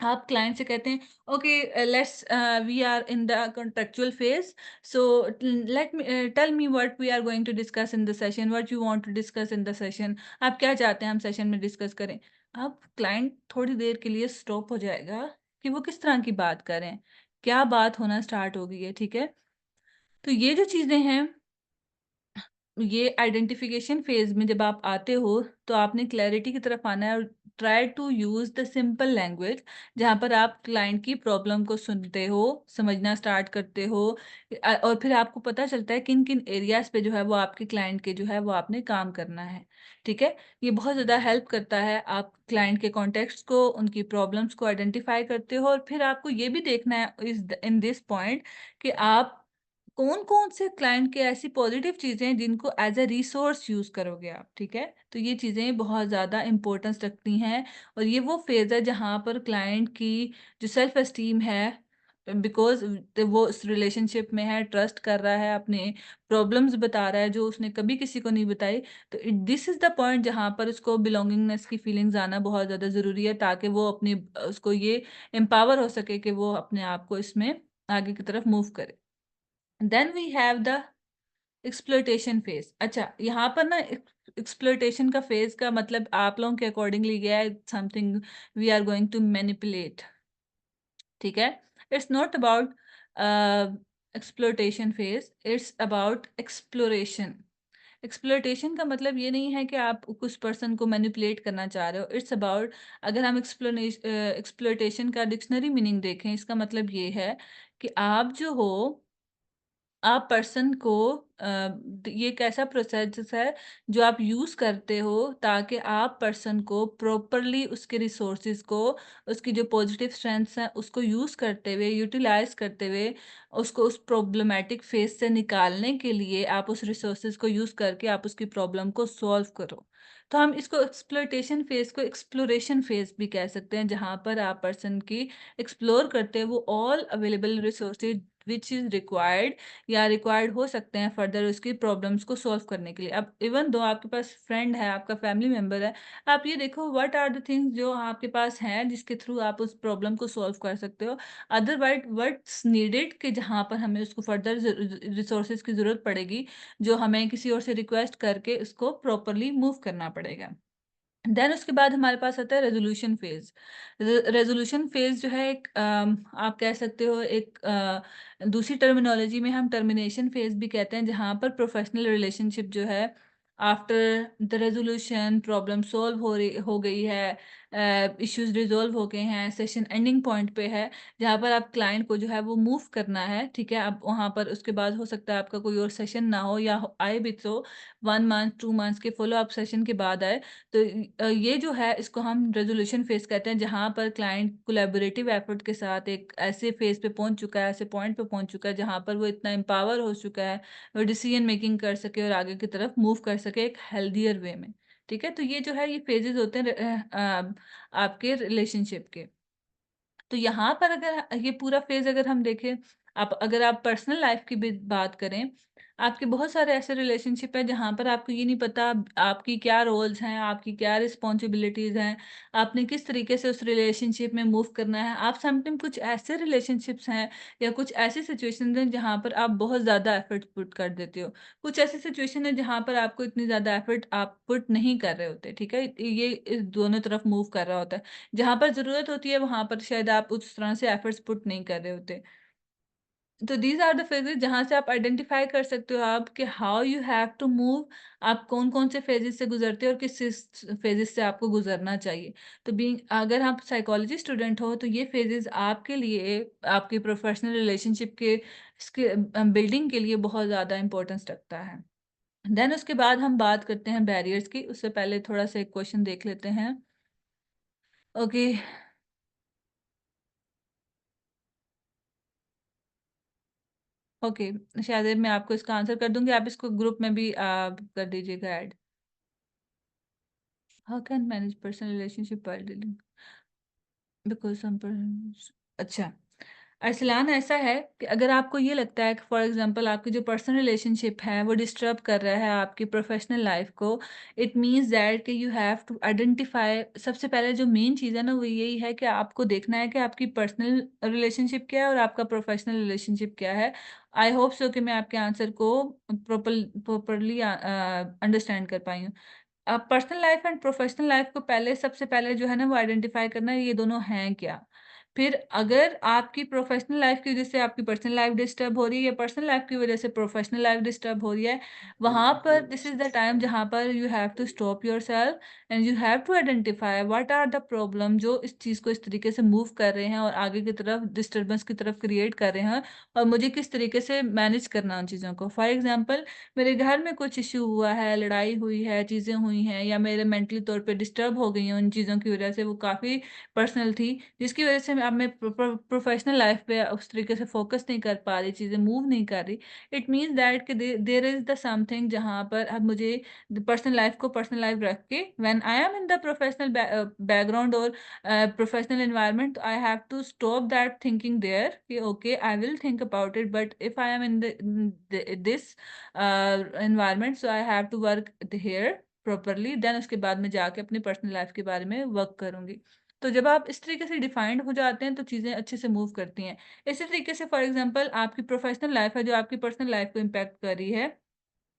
आप क्लाइंट से कहते हैं, okay let's we are in the contractual phase, so let me tell me what we are going to discuss in the session, what you want to discuss in the session. आप क्या चाहते हैं हम session में discuss करें? अब client थोड़ी देर के लिए स्टॉप हो जाएगा कि वो किस तरह की बात कर रहे हैं, क्या बात होना स्टार्ट हो गई है। ठीक है, तो ये जो चीज़ें हैं, ये आइडेंटिफिकेशन फेज में जब आप आते हो, तो आपने क्लैरिटी की तरफ आना है और try to use the simple language, जहाँ पर आप क्लाइंट की प्रॉब्लम को सुनते हो, समझना स्टार्ट करते हो, और फिर आपको पता चलता है किन किन एरियाज पे जो है वो आपके क्लाइंट के जो है वो आपने काम करना है। ठीक है, ये बहुत ज़्यादा हेल्प करता है। आप क्लाइंट के कॉन्टेक्स्ट को, उनकी प्रॉब्लम्स को आइडेंटिफाई करते हो, और फिर आपको ये भी देखना है इस इन दिस पॉइंट कि आप कौन-कौन से क्लाइंट की ऐसी पॉजिटिव चीज़ें हैं जिनको एज़ अ रिसोर्स यूज़ करोगे आप, ठीक है? तो ये चीज़ें बहुत ज़्यादा इम्पोर्टेंस रखती हैं, और ये वो फ़ेज़ है जहाँ पर क्लाइंट की जो सेल्फ एस्टीम है, बिकॉज़ वो उस रिलेशनशिप में है, ट्रस्ट कर रहा है, अपने प्रॉब्लम्स बता रहा है जो उसने कभी किसी को नहीं बताई। तो दिस इज़ द पॉइंट जहाँ पर उसको बिलॉन्गिंगनेस की फीलिंग्स आना बहुत ज़्यादा ज़रूरी है, ताकि वो अपनी उसको ये एम्पावर हो सके कि वो अपने आप को इसमें आगे की तरफ मूव करे। Then we have the exploitation phase. अच्छा, यहाँ पर ना एक्सप्लॉयटेशन का फेज का मतलब आप लोगों के अकॉर्डिंगली गया है, something we are going to manipulate. ठीक है, it's not about exploitation phase, it's about exploration. Exploitation का मतलब ये नहीं है कि आप उस पर्सन को मैनिपुलेट करना चाह रहे हो। इट्स अबाउट, अगर हम एक्सप्लॉयटेशन का डिक्शनरी मीनिंग देखें, इसका मतलब ये है कि आप जो हो, आप पर्सन को ये एक ऐसा प्रोसेस है जो आप यूज़ करते हो ताकि आप पर्सन को प्रॉपरली उसके रिसोर्सेज को, उसकी जो पॉजिटिव स्ट्रेंथ्स हैं उसको यूज़ करते हुए, यूटिलाइज करते हुए, उसको उस प्रॉब्लमैटिक फेज से निकालने के लिए आप उस रिसोर्सेज को यूज़ करके आप उसकी प्रॉब्लम को सॉल्व करो। तो हम इसको एक्सप्लोइटेशन फेज को एक्सप्लोरेशन फेज भी कह सकते हैं, जहाँ पर आप पर्सन की एक्सप्लोर करते हैं वो all available resources which is required, या रिक्वायर्ड हो सकते हैं फर्दर उसकी प्रॉब्लम्स को सॉल्व करने के लिए। अब इवन दो आपके पास फ्रेंड है, आपका फैमिली मेंबर है, आप ये देखो व्हाट आर द थिंग्स जो आपके पास हैं जिसके थ्रू आप उस प्रॉब्लम को सॉल्व कर सकते हो। अदरवाइज़ व्हाट्स नीडेड कि जहाँ पर हमें उसको फर्दर रिसोर्सेज़ की ज़रूरत पड़ेगी, जो हमें किसी और से रिक्वेस्ट करके उसको प्रॉपर्ली मूव करना पड़ेगा। देन उसके बाद हमारे पास आता है रेज़ोल्यूशन फ़ेज़। रेज़ोल्यूशन फ़ेज़ जो है एक आप कह सकते हो एक दूसरी टर्मिनोलॉजी में हम टर्मिनेशन फ़ेज़ भी कहते हैं, जहाँ पर प्रोफ़ेशनल रिलेशनशिप जो है after the resolution problem solve हो गई है, इश्यूज़ रिज़ॉल्व हो गए हैं, सेशन एंडिंग पॉइंट पे है, जहाँ पर आप क्लाइंट को जो है वो मूव करना है, ठीक है? अब वहाँ पर उसके बाद हो सकता है आपका कोई और सेशन ना हो या आए भी तो 1 मंथ, 2 मंथ्स के फ़ॉलो अप सेशन के बाद आए। तो ये जो है इसको हम रेज़ोल्यूशन फ़ेज़ कहते हैं, जहाँ पर क्लाइंट कोलैबोरेटिव एफ़र्ट के साथ एक ऐसे फ़ेज़ पे पहुँच चुका है, ऐसे पॉइंट पे पहुँच चुका है जहाँ पर वो इतना एम्पावर हो चुका है, वो डिसीजन मेकिंग कर सके और आगे की तरफ मूव कर सके एक हेल्दियर वे में। ठीक है? तो ये जो है ये फ़ेजेज़ होते हैं आपके रिलेशनशिप के। तो यहाँ पर अगर ये पूरा फ़ेज़ अगर हम देखें, अगर आप पर्सनल लाइफ़ की भी बात करें, आपके बहुत सारे ऐसे रिलेशनशिप हैं जहाँ पर आपको ये नहीं पता आपकी क्या रोल्स हैं, आपकी क्या रिस्पॉन्सिबिलिटीज़ हैं, आपने किस तरीके से उस रिलेशनशिप में मूव करना है। आप समटाइम कुछ ऐसे रिलेशनशिप्स हैं या कुछ ऐसी सिचुएशंस हैं जहाँ पर आप बहुत ज़्यादा एफ़र्ट पुट कर देते हो। कुछ ऐसी सिचुएशन है जहाँ पर आपको इतनी ज़्यादा एफ़र्ट आप पुट नहीं कर रहे होते, ठीक है? ये इस दोनों तरफ मूव कर रहा होता है। जहाँ पर ज़रूरत होती है वहाँ पर शायद आप उस तरह से एफर्ट्स पुट नहीं कर रहे होते। तो दीज़ आर द फेजेज़ जहाँ से आप आइडेंटिफ़ाई कर सकते हो आप कि how you have to move, आप कौन-कौन से फेजेज़ से गुज़रते हो और किस फेजेज़ से आपको गुज़रना चाहिए। तो अगर आप साइकोलॉजी स्टूडेंट हो तो ये फेजेज़ आपके लिए आपके प्रोफ़ेशनल रिलेशनशिप के बिल्डिंग के लिए बहुत ज़्यादा इम्पोर्टेंस रखता है। देन उसके बाद हम बात करते हैं बैरियर्स की, उससे पहले थोड़ा-सा एक क्वेश्चन देख लेते हैं। ओके। ओके, शायद मैं आपको इसका आंसर कर दूँगी, आप इसको ग्रुप में भी कर दीजिएगा add. How can manage personal relationship while dealing because some persons. अच्छा, अरसलान ऐसा है कि अगर आपको ये लगता है कि फॉर एग्ज़ाम्पल आपकी जो पर्सनल रिलेशनशिप है वो डिस्टर्ब कर रहा है आपकी प्रोफ़ेशनल लाइफ़ को, इट मीन्स दैट कि यू हैव टू आइडेंटिफ़ाई। सबसे पहले जो मेन चीज़ है ना वो यही है कि आपको देखना है कि आपकी पर्सनल रिलेशनशिप क्या है और आपका प्रोफ़ेशनल रिलेशनशिप क्या है। आई होप सो कि मैं आपके आंसर को प्रॉपर्ली अंडरस्टैंड कर पाई हूँ। Personal life and professional life को पहले सबसे पहले जो है ना वो आइडेंटिफाई करना है ये दोनों हैं क्या। फिर अगर आपकी प्रोफेशनल लाइफ की वजह से आपकी पर्सनल लाइफ डिस्टर्ब हो रही है या पर्सनल लाइफ की वजह से प्रोफेशनल लाइफ डिस्टर्ब हो रही है, वहां पर दिस इज द टाइम जहां पर you have to stop yourself and you have to identify what are the problem जो इस चीज को इस तरीके से मूव कर रहे हैं और आगे की तरफ डिस्टर्बेंस की तरफ क्रिएट कर रहे हैं, और मुझे किस तरीके से मैनेज करना उन चीज़ों को। फॉर एग्जाम्पल, मेरे घर में कुछ इश्यू हुआ है, लड़ाई हुई है, चीज़ें हुई हैं या मेरे मेंटली तौर पे डिस्टर्ब हो गई हूँ उन चीज़ों की वज़ह से, वो काफ़ी पर्सनल थी, जिसकी वज़ह से अब मैं प्रोफ़ेशनल लाइफ़ पे उस तरीके से फ़ोकस नहीं कर पा रही, चीज़ें मूव नहीं कर रही। इट मीन्स दैट कि देयर इज़ द समथिंग जहाँ पर अब मुझे पर्सनल लाइफ़ को पर्सनल लाइफ़ रख के when I am in the professional background और professional environment, I have to stop that thinking there कि okay I will think about it, but if I am in this environment so I have to work here properly, then उसके बाद मैं जाके अपनी personal life के बारे में work करूंगी। तो जब आप इस तरीके से डिफाइंड हो जाते हैं तो चीज़ें अच्छे से मूव करती हैं। इसी तरीके से फॉर एग्जांपल आपकी प्रोफेशनल लाइफ है जो आपकी पर्सनल लाइफ को इम्पैक्ट कर रही है।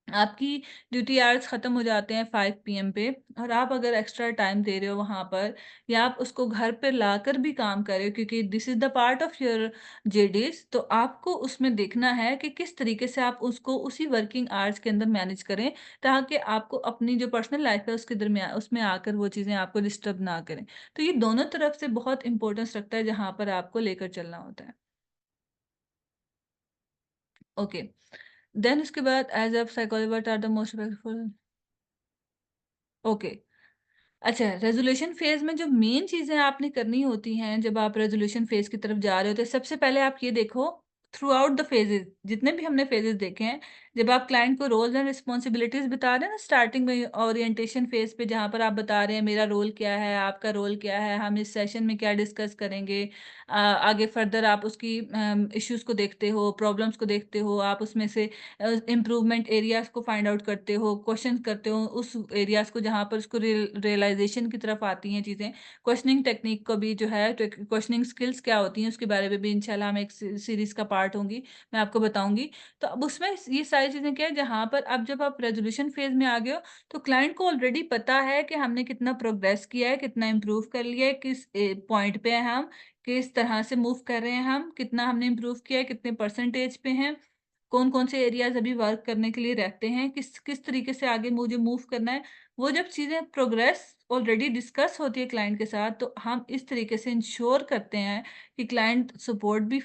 आपकी ड्यूटी आवर्स ख़त्म हो जाते हैं 5 पीएम पे, और आप अगर एक्स्ट्रा टाइम दे रहे हो वहाँ पर या आप उसको घर पे लाकर भी काम कर रहे हो क्योंकि this is the part of your JDs, तो आपको उसमें देखना है कि किस तरीके से आप उसको उसी वर्किंग आवर्स के अंदर मैनेज करें, ताकि आपको अपनी जो पर्सनल लाइफ़ है उसके दरमियान उसमें आकर वो चीज़ें आपको डिस्टर्ब ना करें। तो ये दोनों तरफ से बहुत इम्पोर्टेंस रखता है जहाँ पर आपको लेकर चलना होता है। ओके, देन उसके बाद as a psychology what are the most effectful. Okay. अच्छा, रेज़ोल्यूशन फ़ेज़ में जो मेन चीज़ें आपने करनी होती हैं, जब आप रेज़ोल्यूशन फ़ेज़ की तरफ जा रहे हो, तो सबसे पहले आप ये देखो थ्रू आउट द फ़ेज़ेज़, जितने भी हमने फ़ेज़ेज़ देखे हैं, जब आप क्लाइंट को रोल्स एंड रिस्पॉन्सिबिलिटीज़ बता रहे हैं ना स्टार्टिंग में ओरिएंटेशन फ़ेज़ पे जहाँ पर आप बता रहे हैं मेरा रोल क्या है, आपका रोल क्या है, हम इस सेशन में क्या डिस्कस करेंगे। आगे फ़र्दर आप उसकी इश्यूज़ को देखते हो, प्रॉब्लम्स को देखते हो, आप उसमें से इम्प्रूवमेंट एरियाज़ को फाइंड आउट करते हो, क्वेश्चन करते हो उस एरियाज़ को जहाँ पर उसको रियलाइज़ेशन की तरफ आती हैं चीज़ें। क्वेश्चनिंग टेक्निक को भी जो है क्वेश्चनिंग स्किल्स क्या होती हैं उसके बारे में भी इंशाल्लाह हम एक सीरीज़ का पार्ट होंगी, मैं आपको बताऊँगी। तो अब उसमें ये सारी चीज़ें क्या है जहाँ पर अब जब आप रेज़ोल्यूशन फ़ेज़ में आ गए हो, तो क्लाइंट को ऑलरेडी पता है कि हमने कितना प्रोग्रेस किया है, कितना इम्प्रूव कर लिया है, किस पॉइंट पे हैं हम, किस तरह से मूव कर रहे हैं हम, कितना हमने इम्प्रूव किया है, कितने परसेंटेज पे हैं। कौन-कौन से एरियाज़ अभी वर्क करने के लिए रहते हैं, किस किस तरीके से आगे मुझे मूव करना है। वो जब चीज़ें प्रोग्रेस ऑलरेडी डिस्कस होती है क्लाइंट के साथ, तो हम इस तरीके से इंश्योर करते हैं कि क्लाइंट सपोर्ट भी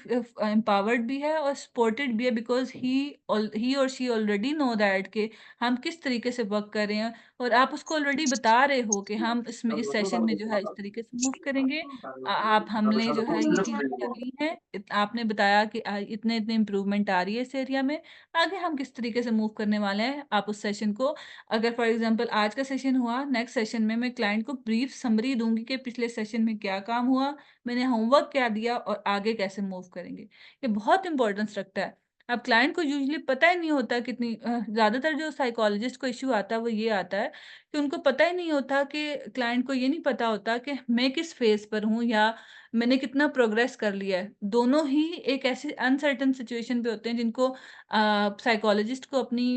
एम्पावर्ड भी है और सपोर्टेड भी है, बिकॉज़ ही और शी ऑलरेडी नो दैट कि हम किस तरीके से वर्क कर रहे हैं, और आप उसको ऑलरेडी बता रहे हो कि हम इसमें इस सेशन में जो है इस तरीके से मूव करेंगे। आप हमने जो है ये चीज़ें कर ली हैं। आपने बताया कि इतने-इतने इम्प्रूवमेंट आ रही है इस एरिया में, आगे हम किस तरीके से मूव करने वाले हैं। आप उस सेशन को, अगर फॉर एग्ज़ाम्पल आज का सेशन हुआ, नेक्स्ट सेशन में मैं क्लाइंट को ब्रीफ समरी दूँगी कि पिछले सेशन में क्या काम हुआ, मैंने होमवर्क क्या दिया और आगे कैसे मूव करेंगे। ये बहुत इम्पोर्टेंस रखता है। अब क्लाइंट को यूजुअली पता ही नहीं होता कितनी ज़्यादातर जो साइकोलॉजिस्ट को इश्यू आता है वो ये आता है कि उनको पता ही नहीं होता कि क्लाइंट को ये नहीं पता होता कि मैं किस फ़ेज़ पर हूँ या मैंने कितना प्रोग्रेस कर लिया है। दोनों ही एक ऐसी अनसर्टेन सिचुएशन पे होते हैं जिनको साइकोलॉजिस्ट को अपनी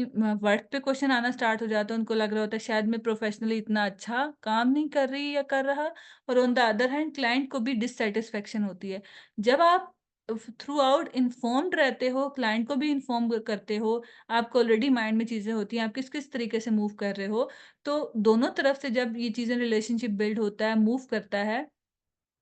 वर्क पे क्वेश्चन आना स्टार्ट हो जाता है। उनको लग रहा होता है शायद मैं प्रोफ़ेशनली इतना अच्छा काम नहीं कर रही या कर रहा, और on the other hand client को भी डिससैटिस्फैक्शन होती है। जब आप थ्रू आउट इन्फॉर्म्ड रहते हो, क्लाइंट को भी इन्फॉर्म करते हो, आपको ऑलरेडी माइंड में चीज़ें होती हैं, आप किस-किस तरीके से मूव कर रहे हो, तो दोनों तरफ से जब ये चीज़ें रिलेशनशिप बिल्ड होता है, मूव करता है,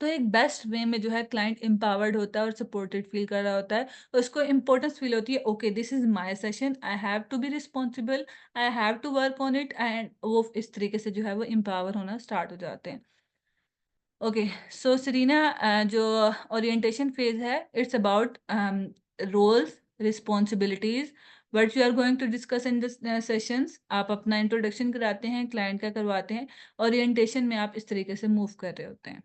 तो एक बेस्ट वे में जो है क्लाइंट एम्पावर्ड होता है और सपोर्टेड फील कर रहा होता है। उसको इम्पोर्टेंस फील होती है, okay this is my session, I have to be responsible, I have to work on it, and वो इस तरीके से जो है वो एम्पावर होना स्टार्ट हो जाते हैं। ओके, सो सेरेना, जो ओरिएंटेशन फेज़ है, it's about roles, responsibilities, what you are going to discuss in this sessions. आप अपना इंट्रोडक्शन कराते हैं, क्लाइंट का करवाते हैं, ओरिएंटेशन में आप इस तरीके से मूव कर रहे होते हैं।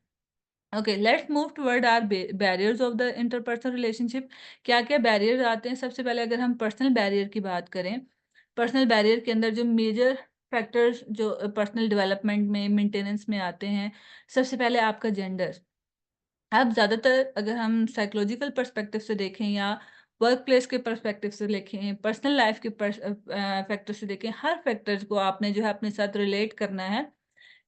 Okay, let's move toward our barriers of the interpersonal relationship. क्या-क्या बैरियर्स आते हैं? सबसे पहले अगर हम पर्सनल बैरियर की बात करें, पर्सनल बैरियर के अंदर जो मेजर फैक्टर्स जो पर्सनल डेवलपमेंट में, मेंटेनेंस में आते हैं, सबसे पहले आपका जेंडर। अब ज़्यादातर अगर हम साइकोलॉजिकल पर्सपेक्टिव से देखें या वर्क प्लेस के पर्सपेक्टिव से देखें, पर्सनल लाइफ के फैक्टर से देखें, हर फैक्टर्स को आपने जो है अपने साथ रिलेट करना है।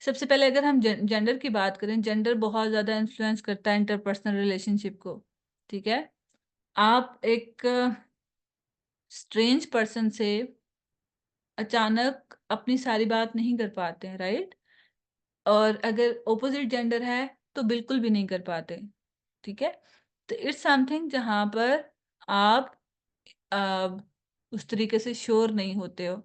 सबसे पहले अगर हम जेंडर की बात करें, जेंडर बहुत ज़्यादा इन्फ्लुएंस करता है इंटरपर्सनल रिलेशनशिप को, ठीक है? आप एक स्ट्रेंज पर्सन से अचानक अपनी सारी बात नहीं कर पाते हैं, राइट? और अगर ऑपोज़िट जेंडर है, तो बिल्कुल भी नहीं कर पाते, ठीक है? तो इट्स समथिंग जहाँ पर आप अ, उस तरीके से श्योर नहीं होते हो।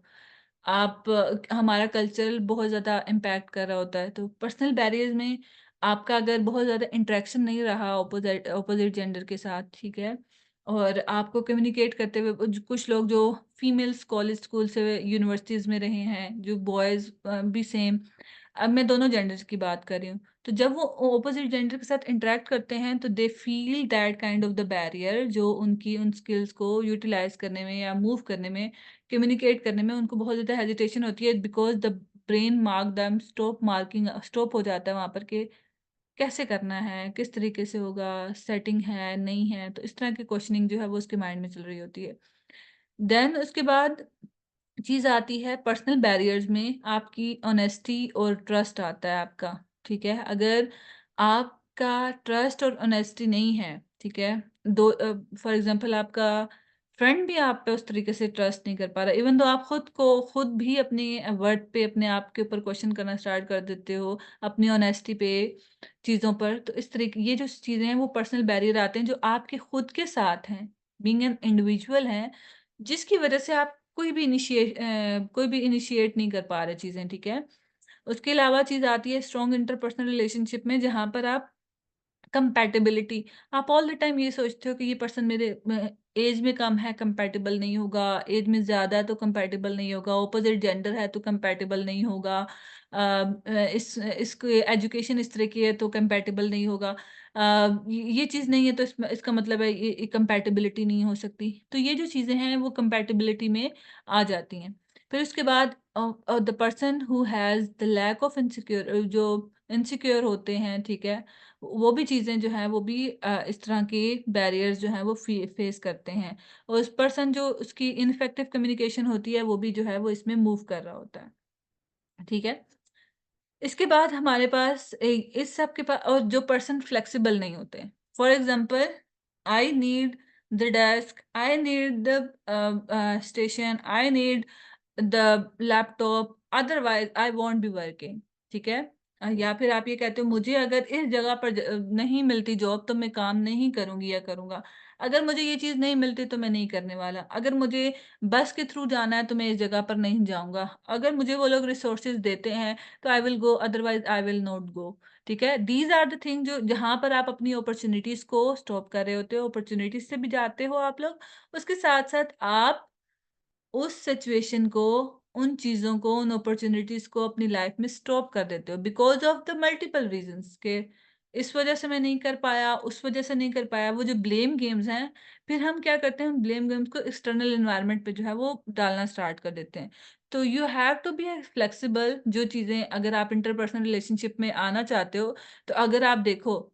आप हमारा कल्चर बहुत ज़्यादा इम्पैक्ट कर रहा होता है, तो पर्सनल बैरियर्स में आपका अगर बहुत ज़्यादा इंटरेक्शन नहीं रहा ऑपोज़िट ऑपोज़िट जेंडर के साथ, ठीक है? और आपको कम्युनिकेट करते हुए कुछ लोग जो फीमेल्स कॉलेज स्कूल से यूनिवर्सिटीज़ में रहे हैं, जो बॉयज़ भी सेम, अब मैं दोनों जेंडर्स की बात कर रही हूँ। तो जब वो ऑपोज़िट जेंडर के साथ इंटरैक्ट करते हैं, तो they feel that kind of the barrier, जो उनकी उन स्किल्स को यूटिलाइज़ करने में या मूव करने में, कम्युनिकेट करने में उनको बहुत ज़्यादा हेजिटेशन होती है, because the brain mark them stop हो जाता है वहाँ पर कि कैसे करना है, किस तरीके से होगा, सेटिंग है, नहीं है, तो इस तरह की क्वेश्चनिंग जो है वो उसके माइंड में चल रही होती है। देन उसके बाद चीज़ आती है पर्सनल बैरियर्स में, आपकी ऑनेस्टी और ट्रस्ट आता है आपका, ठीक है? अगर आपका ट्रस्ट और ऑनेस्टी नहीं है, ठीक है? फॉर एग्ज़ाम्पल आपका फ्रेंड भी आप पे उस तरीके से ट्रस्ट नहीं कर पा रहा, इवन दो आप खुद भी अपने वर्ड पे अपने आप के ऊपर क्वेश्चन करना स्टार्ट कर देते हो, अपनी ऑनेस्टी पे, चीज़ों पर। तो इस तरीके ये जो चीज़ें हैं वो पर्सनल बैरियर आते हैं जो आपके खुद के साथ हैं, बीइंग एन इंडिविजुअल हैं, जिसकी वजह से आप कोई भी इनिशिएट नहीं कर पा रहे चीज़ें, ठीक है? उसके अलावा चीज़ आती है स्ट्रॉन्ग इंटरपर्सनल रिलेशनशिप में, जहाँ पर आप कंपैटिबिलिटी, आप ऑल द टाइम ये सोचते हो कि ये पर्सन मेरे एज में कम है, कंपैटिबल नहीं होगा, एज में ज़्यादा है तो कंपैटिबल नहीं होगा, ऑपोज़िट जेंडर है तो कंपैटिबल नहीं होगा, इसकी एजुकेशन इस तरह की है तो कंपैटिबल नहीं होगा। ये चीज़ नहीं है तो इसका मतलब है ये कंपैटिबिलिटी नहीं हो सकती। तो ये जो चीज़ें हैं वो कंपैटिबिलिटी में आ जाती हैं। फिर उसके बाद the person who has the lack of जो इनसिक्योर होते हैं, ठीक है? वो भी चीज़ें जो हैं वो भी इस तरह के बैरियर्स जो हैं वो फेस करते हैं, और उस पर्सन जो उसकी इनफेक्टिव कम्युनिकेशन होती है वो भी जो है वो इसमें मूव कर रहा होता है, ठीक है? इसके बाद हमारे पास इस सब के और जो पर्सन फ्लेक्सिबल नहीं होते, for example I need the desk, I need the station, I need the laptop, otherwise I won't be working. ठीक है? या फिर आप ये कहते हो मुझे अगर इस जगह पर नहीं मिलती जॉब तो मैं काम नहीं करूंगी या करूंगा। अगर मुझे ये चीज नहीं मिलती तो मैं नहीं करने वाला। अगर मुझे बस के थ्रू जाना है तो मैं इस जगह पर नहीं जाऊंगा। अगर मुझे वो लोग रिसोर्सेज देते हैं तो I will go, otherwise I will not go. ठीक है? दीज आर द थिंग जो जहां पर आप अपनी अपॉर्चुनिटीज को स्टॉप कर रहे होते हो। अपॉर्चुनिटीज से भी जाते हो आप लोग, उसके साथ साथ आप उस सिचुएशन को, उन चीज़ों को, उन अपॉर्च्युनिटीज़ को अपनी लाइफ में स्टॉप कर देते हो because of the multiple reasons के इस वज़ह से मैं नहीं कर पाया, उस वज़ह से नहीं कर पाया। वो जो ब्लेम गेम्स हैं, फिर हम क्या करते हैं, ब्लेम गेम्स को एक्सटर्नल एनवायरनमेंट पे जो है वो डालना स्टार्ट कर देते हैं। तो you have to be flexible. जो चीज़ें अगर आप इंटरपर्सनल रिलेशनशिप में आना चाहते हो, तो अगर आप देखो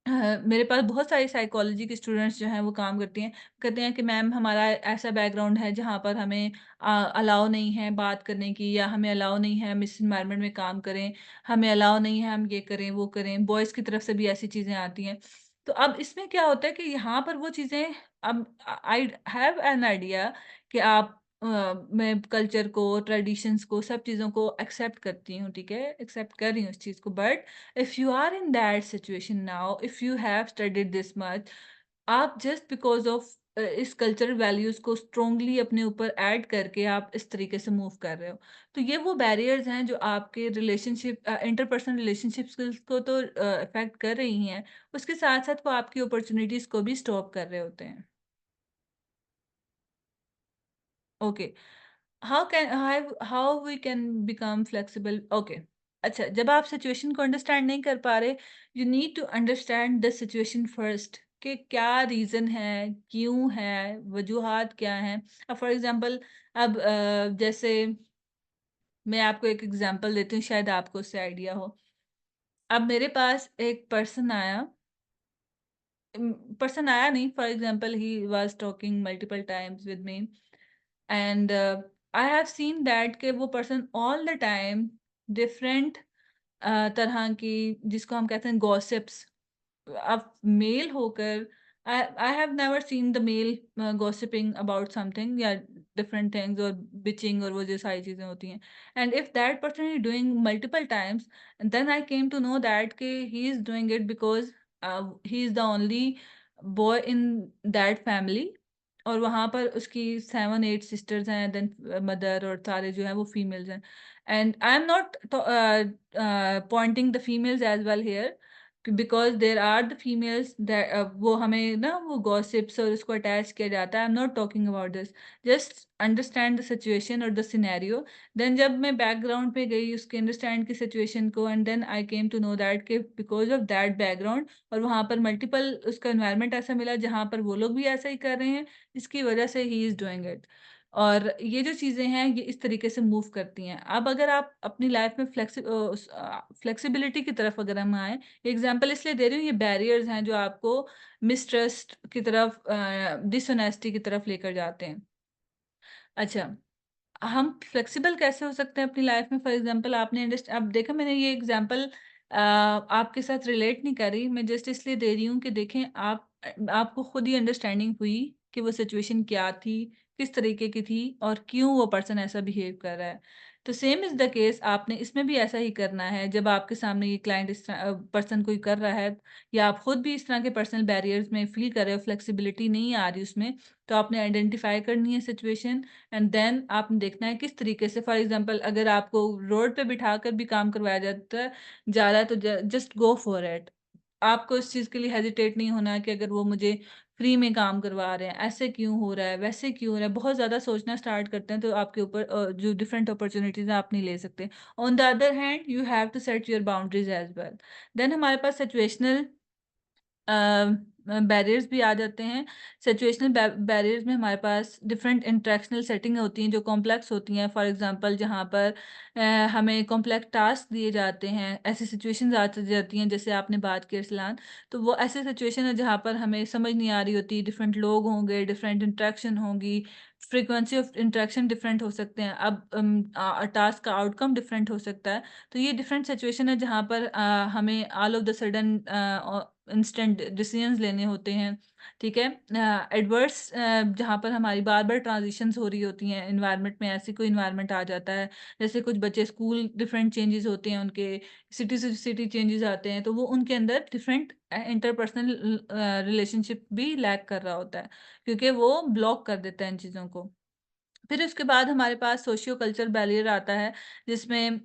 मेरे पास बहुत सारी साइकोलॉजी के स्टूडेंट्स जो हैं वो काम करती हैं। कहते हैं कि मैम हमारा ऐसा बैकग्राउंड है जहाँ पर हमें अलाउ नहीं है बात करने की, या हमें अलाउ नहीं है हम इस एनवायरनमेंट में काम करें, हमें अलाउ नहीं है हम ये करें, वो करें। बॉयज़ की तरफ से भी ऐसी चीज़ें आती हैं। तो अब इसमें क्या होता है कि यहाँ पर वो चीज़ें, अब आई हैव एन आइडिया कि आप मैं कल्चर को, ट्रेडिशंस को, सब चीज़ों को एक्सेप्ट करती हूँ, ठीक है? एक्सेप्ट कर रही हूँ इस चीज़ को, but if you are in that situation now, if you have studied this much, आप just because of इस कल्चरल वैल्यूज को स्ट्रोंगली अपने ऊपर ऐड करके आप इस तरीके से मूव कर रहे हो। तो ये वो बैरियर्स हैं जो आपके रिलेशनशिप, इंटरपर्सनल रिलेशनशिप स्किल्स को तो अफेक्ट कर रही हैं, उसके साथ साथ वो आपकी अपॉर्चुनिटीज को भी स्टॉप कर रहे होते हैं। Okay, how we can become flexible? Okay, अच्छा, जब आप सिचुएशन को अंडरस्टैंड नहीं कर पा रहे, you need to understand the situation first कि क्या रीजन है, क्यों है, वजूहात क्या हैं। अब फॉर एग्जांपल, अब जैसे मैं आपको एक एग्जांपल देती हूँ, शायद आपको उससे आइडिया हो। अब मेरे पास एक पर्सन आया नहीं, for example he was talking multiple times with me, and I have seen that कि वो person all the time different तरह की, जिसको हम कहते हैं गॉसिप्स, अब मेल होकर, I have never seen the male gossiping about something या डिफरेंट थिंग्स और बिचिंग और वो जो सारी चीजें होती हैं। And if that person is doing multiple times, then I came to know that कि he is doing it because he is the only boy in that family, और वहाँ पर उसकी 7-8 सिस्टर्स हैं, देन मदर, और सारे जो हैं वो फीमेल्स हैं। And I am not pointing the females as well here, because there are the females that वो हमें ना वो गॉसिप्स और उसको अटैच किया जाता है। आई am not talking about this, just understand the situation और द सिनेरियो। देन जब मैं बैकग्राउंड पे गई उसके अंडरस्टैंड की सिचुएशन को, and then I came to know that कि बिकॉज ऑफ दैट बैकग्राउंड, और वहाँ पर मल्टीपल उसका एनवायरनमेंट ऐसा मिला जहाँ पर वो लोग भी ऐसा ही कर रहे हैं, जिसकी वजह से ही इज़ डूइंग इट। और ये जो चीज़ें हैं ये इस तरीके से मूव करती हैं। अब अगर आप अपनी लाइफ में फ्लेक्सिबिलिटी की तरफ अगर हम आएँ, एग्ज़ाम्पल इसलिए दे रही हूँ, ये बैरियर्स हैं जो आपको मिसट्रस्ट की तरफ, डिसऑनेस्टी की तरफ लेकर जाते हैं। अच्छा, हम फ्लेक्सिबल कैसे हो सकते हैं अपनी लाइफ में? फॉर एग्जांपल आपने अब देखा, मैंने ये एग्जांपल आपके साथ रिलेट नहीं कर रही, मैं जस्ट इसलिए दे रही हूँ कि देखें आप, आपको खुद ही अंडरस्टैंडिंग हुई कि वो सिचुएशन क्या थी, किस तरीके की थी, और क्यों वो पर्सन ऐसा बिहेव कर रहा है। तो सेम इज़ द केस, आपने इसमें भी ऐसा ही करना है। जब आपके सामने ये क्लाइंट इस पर्सन कोई कर रहा है, या आप खुद भी इस तरह के पर्सनल बैरियर्स में फील कर रहे हो, फ्लेक्सिबिलिटी नहीं आ रही उसमें, तो आपने आइडेंटिफाई करनी है सिचुएशन, एंड देन आपने देखना है किस तरीके से। फॉर एग्जांपल, अगर आपको रोड पे बिठाकर भी काम करवाया जाता है जा रहा है, तो जस्ट गो फॉर इट। आपको इस चीज़ के लिए हेजिटेट नहीं होना है कि अगर वो मुझे फ्री में काम करवा रहे हैं, ऐसे क्यों हो रहा है, वैसे क्यों हो रहा है। बहुत ज़्यादा सोचना स्टार्ट करते हैं तो आपके ऊपर जो डिफरेंट अपॉर्चुनिटीज़ हैं आप नहीं ले सकते। On the other hand, you have to set your boundaries as well. Then हमारे पास सिचुएशनल बैरियर्स भी आ जाते हैं। सिचुएशनल बैरियर्स में हमारे पास डिफरेंट इंटरेक्शनल सेटिंग होती हैं जो कॉम्प्लेक्स होती हैं। फॉर एग्जांपल, जहाँ पर हमें कॉम्प्लेक्स टास्क दिए जाते हैं, ऐसी सिचुएशंस आ जाती हैं जैसे आपने बात की अरसलान। तो वो ऐसी सिचुएशन है जहाँ पर हमें समझ नहीं आ रही होती, डिफरेंट लोग होंगे, डिफरेंट इंटरेक्शन होंगी, फ्रीक्वेंसी ऑफ इंटरेक्शन डिफरेंट हो सकते हैं। अब टास्क का आउटकम डिफरेंट हो सकता है। तो ये डिफरेंट सिचुएशन है जहाँ पर हमें all of the sudden instant decisions लेने होते हैं, ठीक है? एडवर्स जहाँ पर हमारी बार-बार ट्रांज़िशंस हो रही होती हैं एनवायरनमेंट में, ऐसी कोई एनवायरनमेंट आ जाता है, जैसे कुछ बच्चे स्कूल डिफरेंट चेंजेस होते हैं उनके, सिटी से सिटी चेंजेस आते हैं, तो वो उनके अंदर डिफरेंट इंटरपर्सनल रिलेशनशिप भी लैक कर रहा होता है, क्योंकि वो ब्लॉक कर देता है इन चीज़ों को। फिर उसके बाद हमारे पास सोशियो कल्चरल बैरियर आता है, जिसमें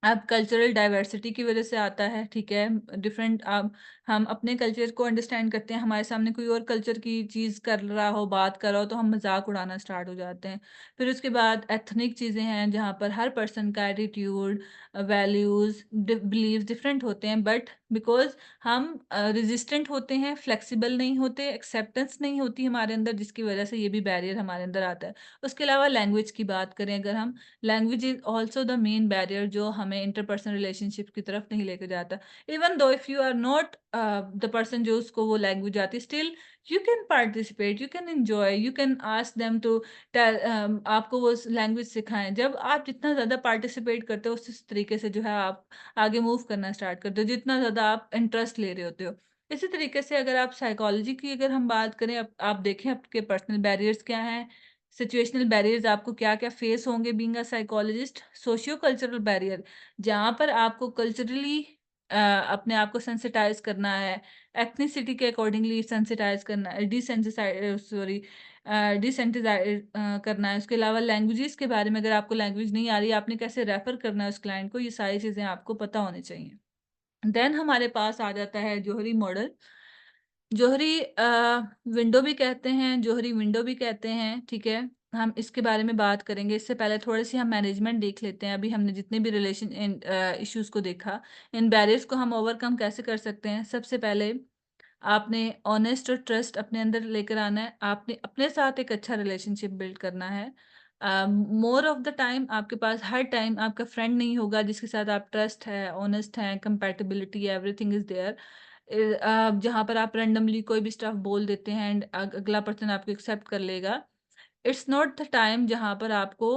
अब कल्चरल डाइवर्सिटी की वजह से आता है, ठीक है? डिफरेंट अब हम अपने कल्चर को अंडरस्टैंड करते हैं, हमारे सामने कोई और कल्चर की चीज़ कर रहा हो, बात कर रहा हो, तो हम मज़ाक उड़ाना स्टार्ट हो जाते हैं। फिर उसके बाद एथनिक चीज़ें हैं, जहाँ पर हर पर्सन का एटीट्यूड, वैल्यूज़, बिलीव्स डिफरेंट होते हैं, बट बिकॉज़ हम रेज़िस्टेंट होते हैं, फ्लेक्सिबल नहीं होते, एक्सेप्टेंस नहीं होती हमारे अंदर, जिसकी वजह से ये भी बैरियर हमारे अंदर आता है। उसके अलावा लैंग्वेज की बात करें अगर हम, language is also the main barrier जो हमें इंटरपर्सनल रिलेशनशिप की तरफ नहीं लेके जाता। Even though if you are not the person जो उसको वो लैंग्वेज आती, still you can participate, you can enjoy, you can ask them to tell, आपको वो लैंग्वेज सिखाएं। जब आप जितना ज़्यादा पार्टिसिपेट करते हो उस तरीके से जो है आप आगे मूव करना स्टार्ट करते हो, जितना ज़्यादा आप इंटरेस्ट ले रहे होते हो। इसी तरीके से अगर आप साइकोलॉजी की अगर हम बात करें, अब आप देखें आपके पर्सनल बैरियर्स क्या हैं, सिचुएशनल बैरियर्स आपको क्या-क्या फेस होंगे being a psychologist, socio cultural barrier जहाँ पर आपको कल्चरली अपने आप को सेंसिटाइज़ करना है, एथनिसिटी के अकॉर्डिंगली सेंसिटाइज़ करना है, डिसेंसिटाइज़ करना है। उसके अलावा लैंग्वेजेस के बारे में, अगर आपको लैंग्वेज नहीं आ रही है, आपने कैसे रेफर करना है उस क्लाइंट को, ये सारी चीज़ें आपको पता होनी चाहिए। देन हमारे पास आ जाता है जोहरी मॉडल। जोहरी विंडो भी कहते हैं, जोहरी विंडो भी कहते हैं, ठीक है? हम इसके बारे में बात करेंगे, इससे पहले थोड़ी-सी हम मैनेजमेंट देख लेते हैं। अभी हमने जितने भी रिलेशन इश्यूज़ को देखा, इन बैरियर्स को हम ओवरकम कैसे कर सकते हैं? सबसे पहले आपने ऑनेस्ट और ट्रस्ट अपने अंदर लेकर आना है, आपने अपने साथ एक अच्छा रिलेशनशिप बिल्ड करना है। मोर ऑफ द टाइम आपके पास हर टाइम आपका फ्रेंड नहीं होगा जिसके साथ आप ट्रस्ट है, ऑनेस्ट हैं, कंपैटिबिलिटी एवरीथिंग इज़ देयर। जहाँ पर आप रैंडमली कोई भी स्टफ बोल देते हैं एंड अगला पर्सन आपको एक्सेप्ट कर लेगा। इट्स नॉट द टाइम जहाँ पर आपको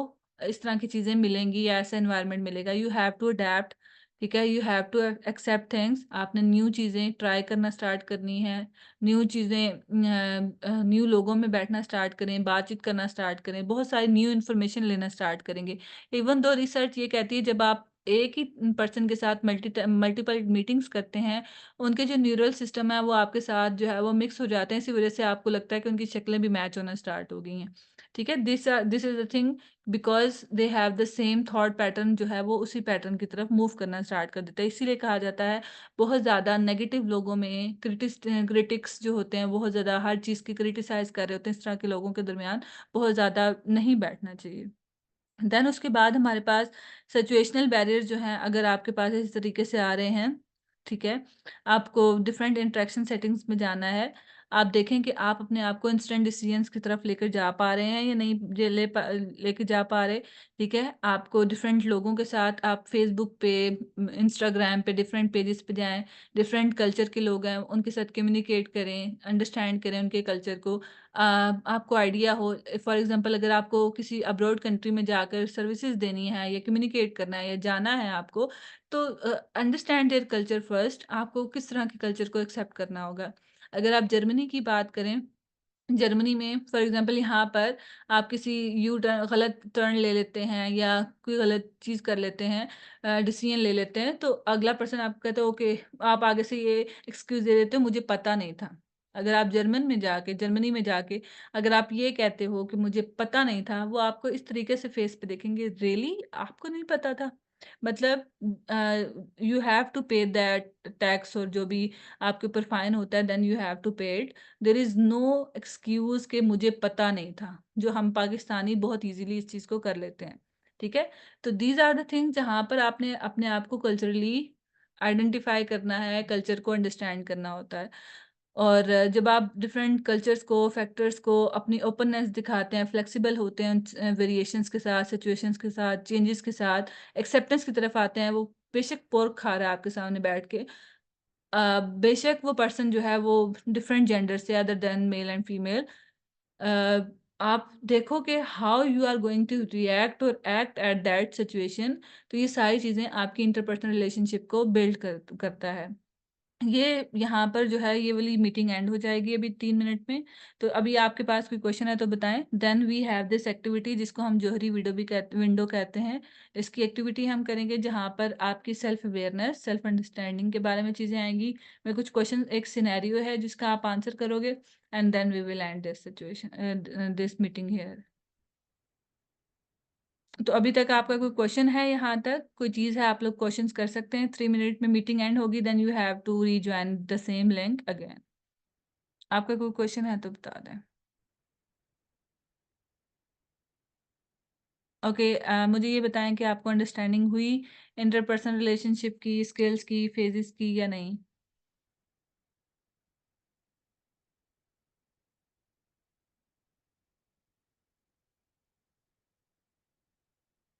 इस तरह की चीज़ें मिलेंगी या ऐसा एनवायरनमेंट मिलेगा। यू हैव टू अडैप्ट, ठीक है? You have to accept things. आपने न्यू चीज़ें ट्राई करना स्टार्ट करनी है, न्यू चीज़ें न्यू लोगों में बैठना स्टार्ट करें, बातचीत करना स्टार्ट करें, बहुत सारी न्यू इन्फॉर्मेशन लेना स्टार्ट करेंगे। इवन दो रिसर्च ये कहती है जब आप एक ही पर्सन के साथ मल्टीपल मीटिंग्स करते हैं, उनके जो न्यूरल सिस्टम है वो आपके साथ जो है वो मिक्स हो जाते हैं। इसी वज़ह से आपको लगता है कि उनकी शक्लें भी मैच होना स्टार्ट हो गई हैं। ठीक है? This is the thing, because they have the same thought pattern जो है वो उसी पैटर्न की तरफ मूव करना स्टार्ट कर देता है। इसीलिए कहा जाता है बहुत ज़्यादा नेगेटिव लोगों में क्रिटिक्स जो होते हैं बहुत ज़्यादा हर चीज़ की क्रिटिसाइज़ कर रहे होते हैं। इस तरह के लोगों के दरमियान बहुत ज़्यादा नहीं बैठना चाहिए। देन उसके बाद हमारे पास सिचुएशनल बैरियर्स जो हैं, अगर आपके पास इस तरीके से आ रहे हैं, ठीक है? आपको डिफरेंट इंटरेक्शन सेटिंग्स में जाना है। आप देखें कि आप अपने आप को इंस्टेंट डिसीजंस की तरफ लेकर जा पा रहे हैं या नहीं लेके जा पा रहे, ठीक है? आपको डिफरेंट लोगों के साथ आप फ़ेसबुक पे, इंस्टाग्राम पे डिफरेंट पेजेस पे जाएँ, डिफरेंट कल्चर के लोग हैं, उनके साथ कम्युनिकेट करें, अंडरस्टैंड करें उनके कल्चर को। आपको आइडिया हो, फॉर एग्जांपल अगर आपको किसी अब्रॉड कंट्री में जाकर सर्विसेज देनी है या कम्युनिकेट करना है या जाना है आपको, तो अंडरस्टैंड देयर कल्चर फर्स्ट। आपको किस तरह के कल्चर को एक्सेप्ट करना होगा। अगर आप जर्मनी की बात करें, जर्मनी में फॉर एग्जांपल यहाँ पर आप किसी यू टर्न गलत टर्न ले लेते हैं या कोई गलत चीज़ कर लेते हैं, डिसीजन ले लेते हैं, तो अगला पर्सन आपको कहता है ओके, आप आगे से ये एक्सक्यूज़ दे देते हो, मुझे पता नहीं था। अगर आप जर्मनी में जाके अगर आप ये कहते हो कि मुझे पता नहीं था, वो आपको इस तरीके से फेस पे देखेंगे, रियली आपको नहीं पता था? मतलब you have to pay that tax, और जो भी आपके ऊपर फाइन होता है, then you have to pay it. There is no excuse कि मुझे पता नहीं था, जो हम पाकिस्तानी बहुत ईज़िली इस चीज़ को कर लेते हैं, ठीक है? तो दीज़ आर द थिंग्स जहाँ पर आपने अपने आप को कल्चरली आइडेंटिफ़ाई करना है, कल्चर को अंडरस्टैंड करना होता है। और जब आप डिफरेंट कल्चर्स को, फैक्टर्स को अपनी ओपननेस दिखाते हैं, फ्लेक्सिबल होते हैं वेरिएशंस के साथ, सिचुएशंस के साथ, चेंजेस के साथ, एक्सेप्टेंस की तरफ आते हैं, वो बेशक पोर्क खा रहा है आपके सामने बैठ के, बेशक वो पर्सन जो है वो डिफरेंट जेंडर से other than male and female, आप देखो कि how you are going to react और एक्ट एट दैट सिचुएशन। तो ये सारी चीज़ें आपकी इंटरपर्सनल रिलेशनशिप को बिल्ड करता है। ये यहाँ पर जो है ये वाली मीटिंग एंड हो जाएगी अभी 3 मिनट में। तो अभी आपके पास कोई क्वेश्चन है तो बताएँ। Then we have this activity जिसको हम जोहरी विंडो कहते हैं। इसकी एक्टिविटी हम करेंगे जहाँ पर आपकी सेल्फ अवेयरनेस, सेल्फ अंडरस्टैंडिंग के बारे में चीज़ें आएँगी। मैं कुछ क्वेश्चन एक सिनेरियो है जिसका आप आंसर करोगे and then we will end this meeting here. तो अभी तक आपका कोई क्वेश्चन है यहाँ तक? कोई चीज़ है आप लोग क्वेश्चन्स कर सकते हैं। 3 मिनट में मीटिंग एंड होगी then you have to rejoin the same link again. आपका कोई क्वेश्चन है तो बता दें। ओके, मुझे ये बताएँ कि आपको अंडरस्टैंडिंग हुई इंटरपर्सनल रिलेशनशिप की, स्किल्स की, फेजेस की या नहीं?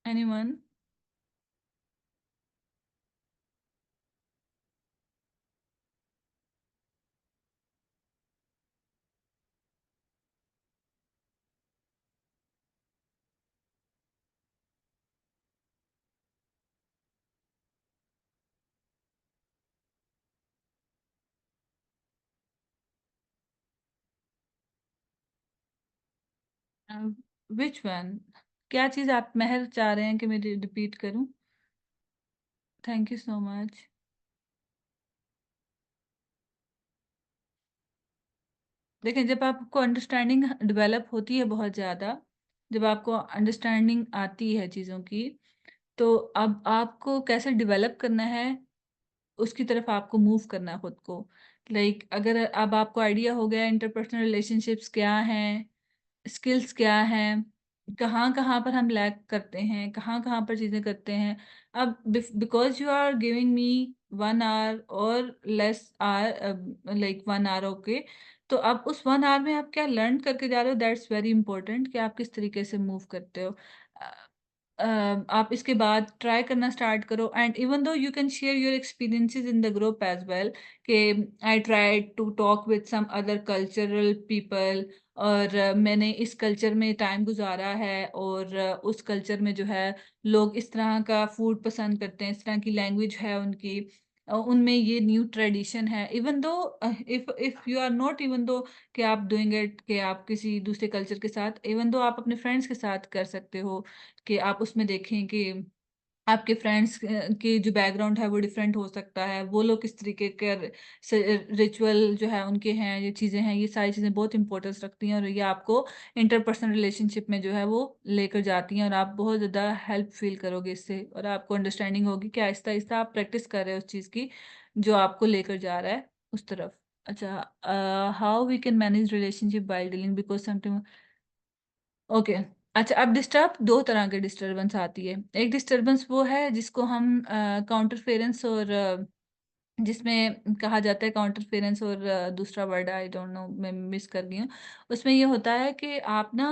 एनीवन? A, which one? क्या चीज़ आप महर चाह रहे हैं कि मैं रिपीट करूँ? Thank you so much. देखिए, जब आपको अंडरस्टैंडिंग डेवलप होती है बहुत ज़्यादा, जब आपको अंडरस्टैंडिंग आती है चीज़ों की, तो अब आपको कैसे डेवलप करना है उसकी तरफ आपको मूव करना है खुद को। लाइक अगर अब आपको आइडिया हो गया इंटरपर्सनल रिलेशनशिप्स क्या हैं, स्किल्स क्या हैं, कहाँ-कहाँ पर हम लैग करते हैं, कहाँ-कहाँ पर चीज़ें करते हैं। अब because you are giving me 1 hour और less hour like 1 hour okay. तो अब उस 1 आवर में आप क्या लर्न करके जा रहे हो दैट्स वेरी इंपॉर्टेंट कि आप किस तरीके से मूव करते हो। अ अ, आप इसके बाद ट्राई करना स्टार्ट करो and even though you can share your experiences in the group as well कि I tried to talk with some other cultural people और मैंने इस कल्चर में टाइम गुज़ारा है और उस कल्चर में जो है लोग इस तरह का फूड पसंद करते हैं, इस तरह की लैंग्वेज है उनकी उनमें ये न्यू ट्रेडिशन है। Even though if you are not even though कि आप डूइंग इट कि आप किसी दूसरे कल्चर के साथ इवन दो आप अपने फ्रेंड्स के साथ कर सकते हो कि आप उसमें देखें कि आपके फ्रेंड्स की जो बैकग्राउंड है वो डिफरेंट हो सकता है। वो लोग किस तरीके के रिचुअल जो है उनके हैं, ये चीज़ें हैं, ये सारी चीज़ें बहुत इम्पोर्टेंस रखती हैं और ये आपको इंटरपर्सनल रिलेशनशिप में जो है वो लेकर जाती हैं और आप बहुत ज़्यादा हेल्प फ़ील करोगे इससे और आपको अंडरस्टैंडिंग होगी कि आहिस्ता-आहिस्ता आप प्रैक्टिस कर रहे हो उस चीज़ की, जो आपको लेकर जा रहा है उस तरफ। अच्छा how we can manage relationship while dealing because sometime okay. अच्छा अब डिस्टर्ब 2 तरह के डिस्टर्बेंस आती है। एक डिस्टर्बेंस वो है जिसको हम काउंटरफेरेंस और जिसमें कहा जाता है काउंटरफेरेंस और दूसरा वर्ड आई डोंट नो मैं मिस कर गई हूँ। उसमें ये होता है कि आप ना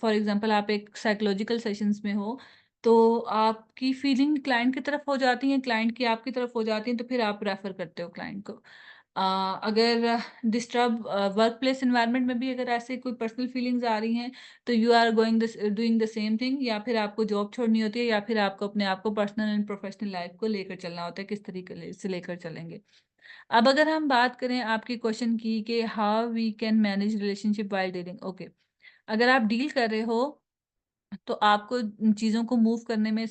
फॉर एग्ज़ाम्पल आप एक साइकोलॉजिकल सेशंस में हो, तो आपकी फीलिंग क्लाइंट की तरफ हो जाती है, क्लाइंट की आपकी तरफ हो जाती है, तो फिर आप रेफ़र करते हो क्लाइंट को। अगर डिस्टर्ब वर्क प्लेस एनवायरनमेंट में भी अगर ऐसे कोई पर्सनल फीलिंग्स आ रही हैं, तो you are doing the same thing या फिर आपको जॉब छोड़नी होती है या फिर आपको अपने आप को पर्सनल एंड प्रोफेशनल लाइफ को लेकर चलना होता है, किस तरीके से लेकर चलेंगे। अब अगर हम बात करें आपके क्वेश्चन की कि how we can manage relationship while dealing okay. अगर आप डील कर रहे हो, तो आपको चीज़ों को मूव करने में